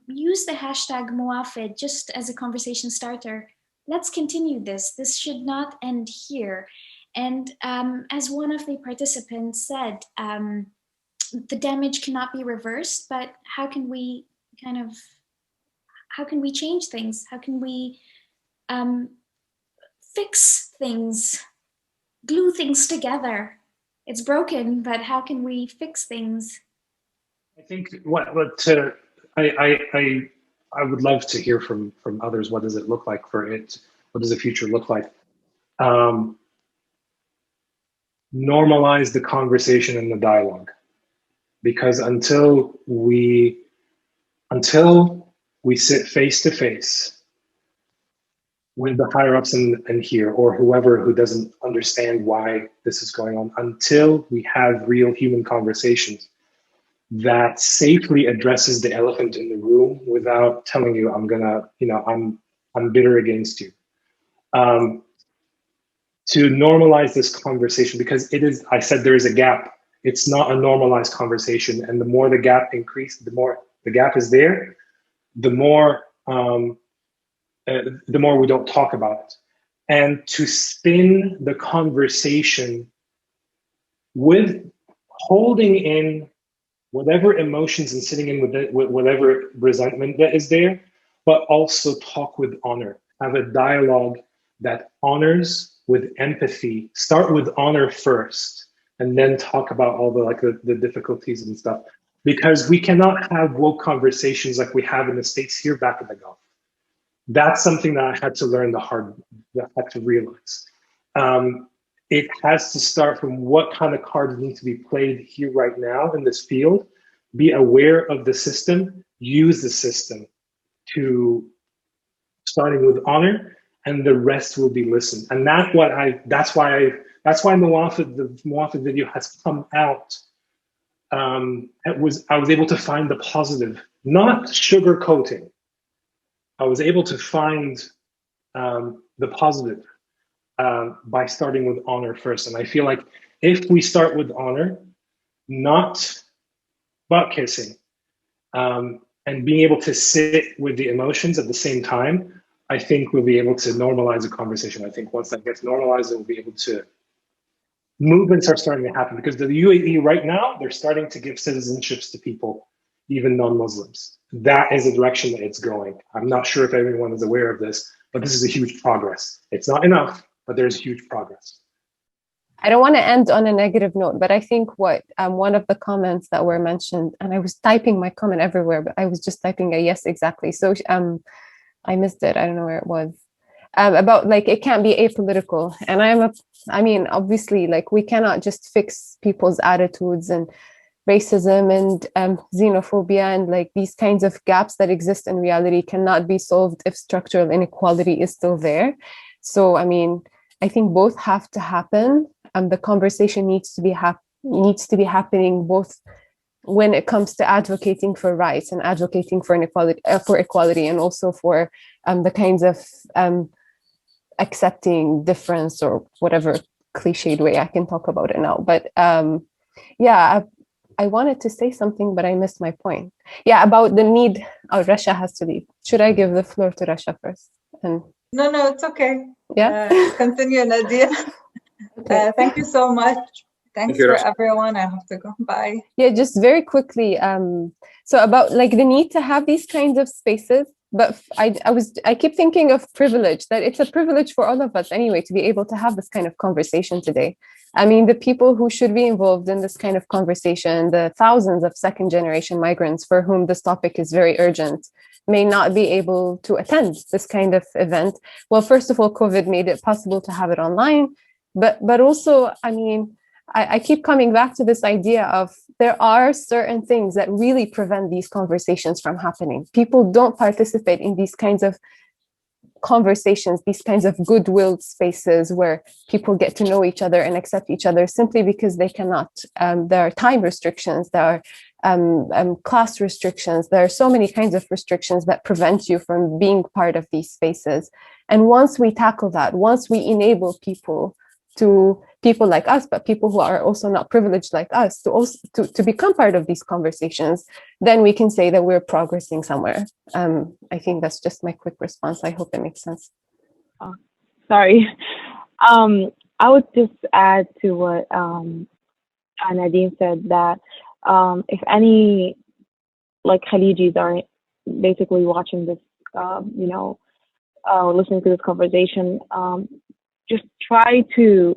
Use the hashtag Muwafed just as a conversation starter. Let's continue this. This should not end here. And as one of the participants said, the damage cannot be reversed, but how can we change things? How can we fix things, glue things together? It's broken, but how can we fix things? I think I would love to hear from others. What does it look like for it? What does the future look like? Normalize the conversation and the dialogue, because until we sit face to face with the higher ups in here, or whoever who doesn't understand why this is going on, until we have real human conversations that safely addresses the elephant in the room without telling you, I'm bitter against you. To normalize this conversation, because I said there is a gap. It's not a normalized conversation. And the more the gap increases, the more the gap is there, the more we don't talk about it. And to spin the conversation with holding in whatever emotions and sitting in with whatever resentment that is there, but also talk with honor. Have a dialogue that honors with empathy. Start with honor first, and then talk about all the difficulties and stuff. Because we cannot have woke conversations like we have in the States here back in the Gulf. That's something that I had to learn that I had to realize. It has to start from what kind of cards need to be played here right now in this field. Be aware of the system, use the system to starting with honor, and the rest will be listened. And that's why the Muwafed video has come out. I was able to find the positive, not sugarcoating. I was able to find the positive by starting with honor first. And I feel like if we start with honor, not butt kissing, and being able to sit with the emotions at the same time, I think we'll be able to normalize the conversation. I think once that gets normalized, we'll be able to, movements are starting to happen, because the UAE right now, they're starting to give citizenships to people, even non-Muslims. that is the direction that it's going. I'm not sure if everyone is aware of this, but this is a huge progress. It's not enough, but there's huge progress. I don't want to end on a negative note, but I think what one of the comments that were mentioned, and I was typing my comment everywhere, but I was just typing a yes, exactly. So I missed it. I don't know where it was. About like it can't be apolitical, and I mean, obviously, like we cannot just fix people's attitudes and racism and xenophobia and like these kinds of gaps that exist in reality cannot be solved if structural inequality is still there. So I mean, I think both have to happen. The conversation needs to be happening both when it comes to advocating for rights and advocating for equality, and also for the kinds of accepting difference, or whatever cliched way I can talk about it now. But yeah, I wanted to say something, but I missed my point. Yeah, about the need. Oh, Rasha has to leave. Should I give the floor to Rasha first? And No, it's okay. yeah, Continue, Nadeen. okay. Thank you so much. Thanks you, for Rasha. everyone. I have to go. Bye. Yeah, just very quickly. So about like the need to have these kinds of spaces, but I keep thinking of privilege, that it's a privilege for all of us anyway to be able to have this kind of conversation today. I mean, the people who should be involved in this kind of conversation, the thousands of second generation migrants for whom this topic is very urgent, may not be able to attend this kind of event. Well, first of all, COVID made it possible to have it online, but also, I mean, I keep coming back to this idea of there are certain things that really prevent these conversations from happening. People don't participate in these kinds of conversations, these kinds of goodwill spaces where people get to know each other and accept each other simply because they cannot. There are time restrictions, there are class restrictions, there are so many kinds of restrictions that prevent you from being part of these spaces. And once we tackle that, once we enable people like us, but people who are also not privileged like us, to become part of these conversations, then we can say that we're progressing somewhere. I think that's just my quick response. I hope it makes sense. Oh, sorry. I would just add to what Nadeen said, that if any like Khaleejis are basically watching this, listening to this conversation, just try to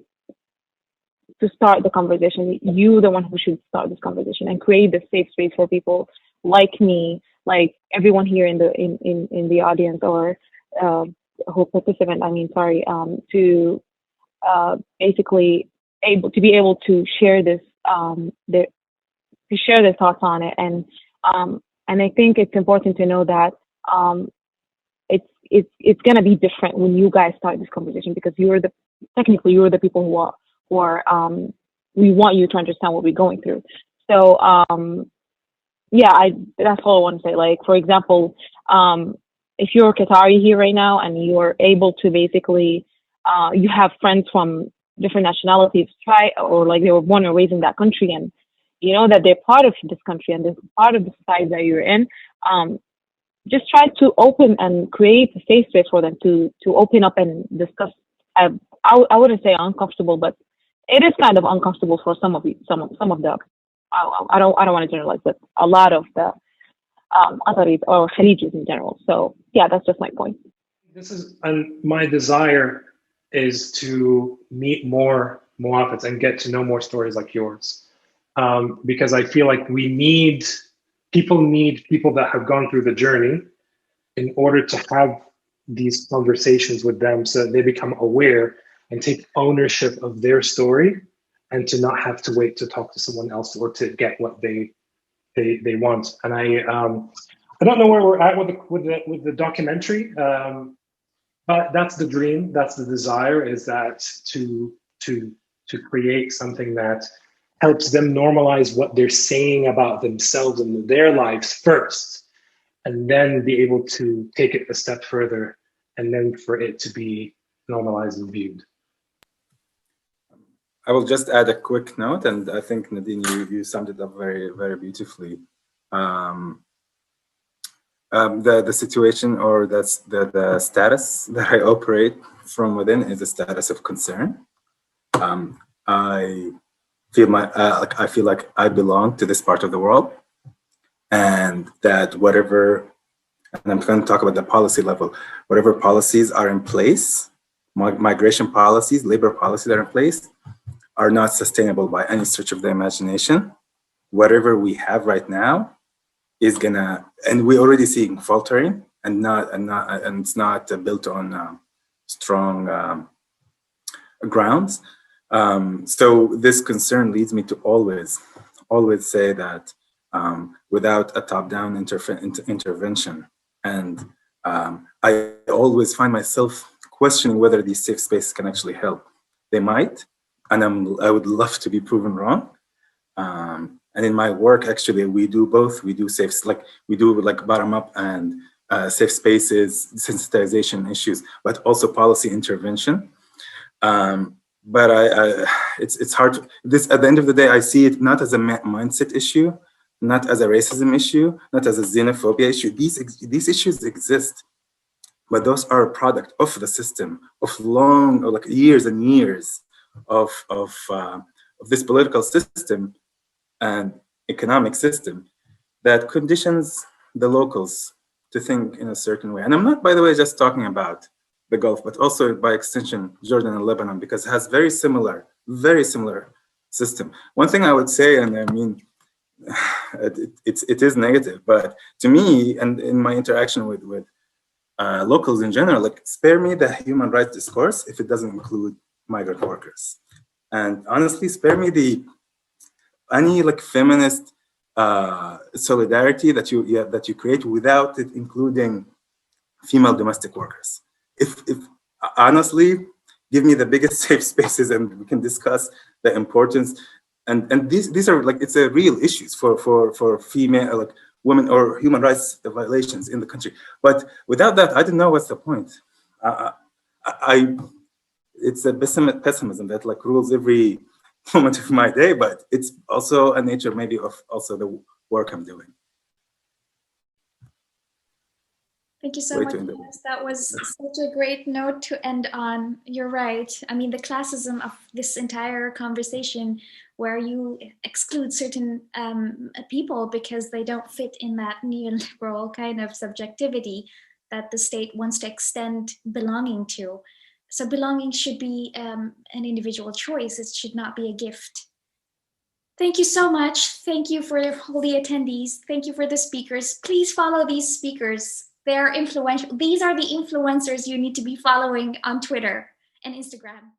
start the conversation. You, the one who should start this conversation and create the safe space for people like me, like everyone here in the audience, or who participant. To basically be able to share this, to share their thoughts on it, and I think it's important to know that it's gonna be different when you guys start this conversation, because you're the people who are we want you to understand what we're going through. So that's all I want to say. Like, for example, if you're Qatari here right now and you're able to basically you have friends from different nationalities, or like they were born and raised in that country, and you know that they're part of this country and they're part of the society that you're in, just try to open and create a safe space for them to open up and discuss. I wouldn't say uncomfortable, but it is kind of uncomfortable for some of the. I don't want to generalize, but a lot of the Qataris or Khaleejis in general. So yeah, that's just my point. This is my desire is to meet more Muwafeds and get to know more stories like yours, because I feel like need people that have gone through the journey in order to have these conversations with them, so that they become aware and take ownership of their story, and to not have to wait to talk to someone else or to get what they want. And I don't know where we're at with the documentary, but that's the dream, that's the desire, is that to create something that helps them normalize what they're saying about themselves and their lives first, and then be able to take it a step further, and then for it to be normalized and viewed. I will just add a quick note, and I think Nadeen, you summed it up very, very beautifully. The situation, or that's the status that I operate from within, is a status of concern. I feel like I belong to this part of the world. and that whatever, and I'm going to talk about the policy level, whatever policies are in place, migration policies, labor policies that are in place, are not sustainable by any stretch of the imagination. Whatever we have right now is gonna, and we're already seeing faltering, and it's not built on strong grounds. So this concern leads me to always say that without a top-down intervention, and I always find myself questioning whether these safe spaces can actually help. They might, and I would love to be proven wrong. And in my work, actually, we do both. We do bottom up and safe spaces, sensitization issues, but also policy intervention. But it's hard. At the end of the day, I see it not as a mindset issue, not as a racism issue, not as a xenophobia issue. These issues exist, but those are a product of the system, of long, like years and years of this political system and economic system that conditions the locals to think in a certain way. And I'm not, by the way, just talking about the Gulf, but also by extension, Jordan and Lebanon, because it has very similar system. One thing I would say, and I mean, it is negative, but to me, and in my interaction with locals in general, like, spare me the human rights discourse if it doesn't include migrant workers. And honestly, spare me any like feminist solidarity that you create without it including female domestic workers. If honestly, give me the biggest safe spaces and we can discuss the importance. And these are like, it's a real issues for female, like women, or human rights violations in the country. But without that, I don't know what's the point. It's a pessimism that like rules every moment of my day, but it's also a nature maybe of also the work I'm doing. Thank you so much. Yes, that was such a great note to end on. You're right. I mean, the classism of this entire conversation, where you exclude certain people because they don't fit in that neoliberal kind of subjectivity that the state wants to extend belonging to. So belonging should be an individual choice. It should not be a gift. Thank you so much. Thank you for all the attendees. Thank you for the speakers. Please follow these speakers. They're influential. These are the influencers you need to be following on Twitter and Instagram.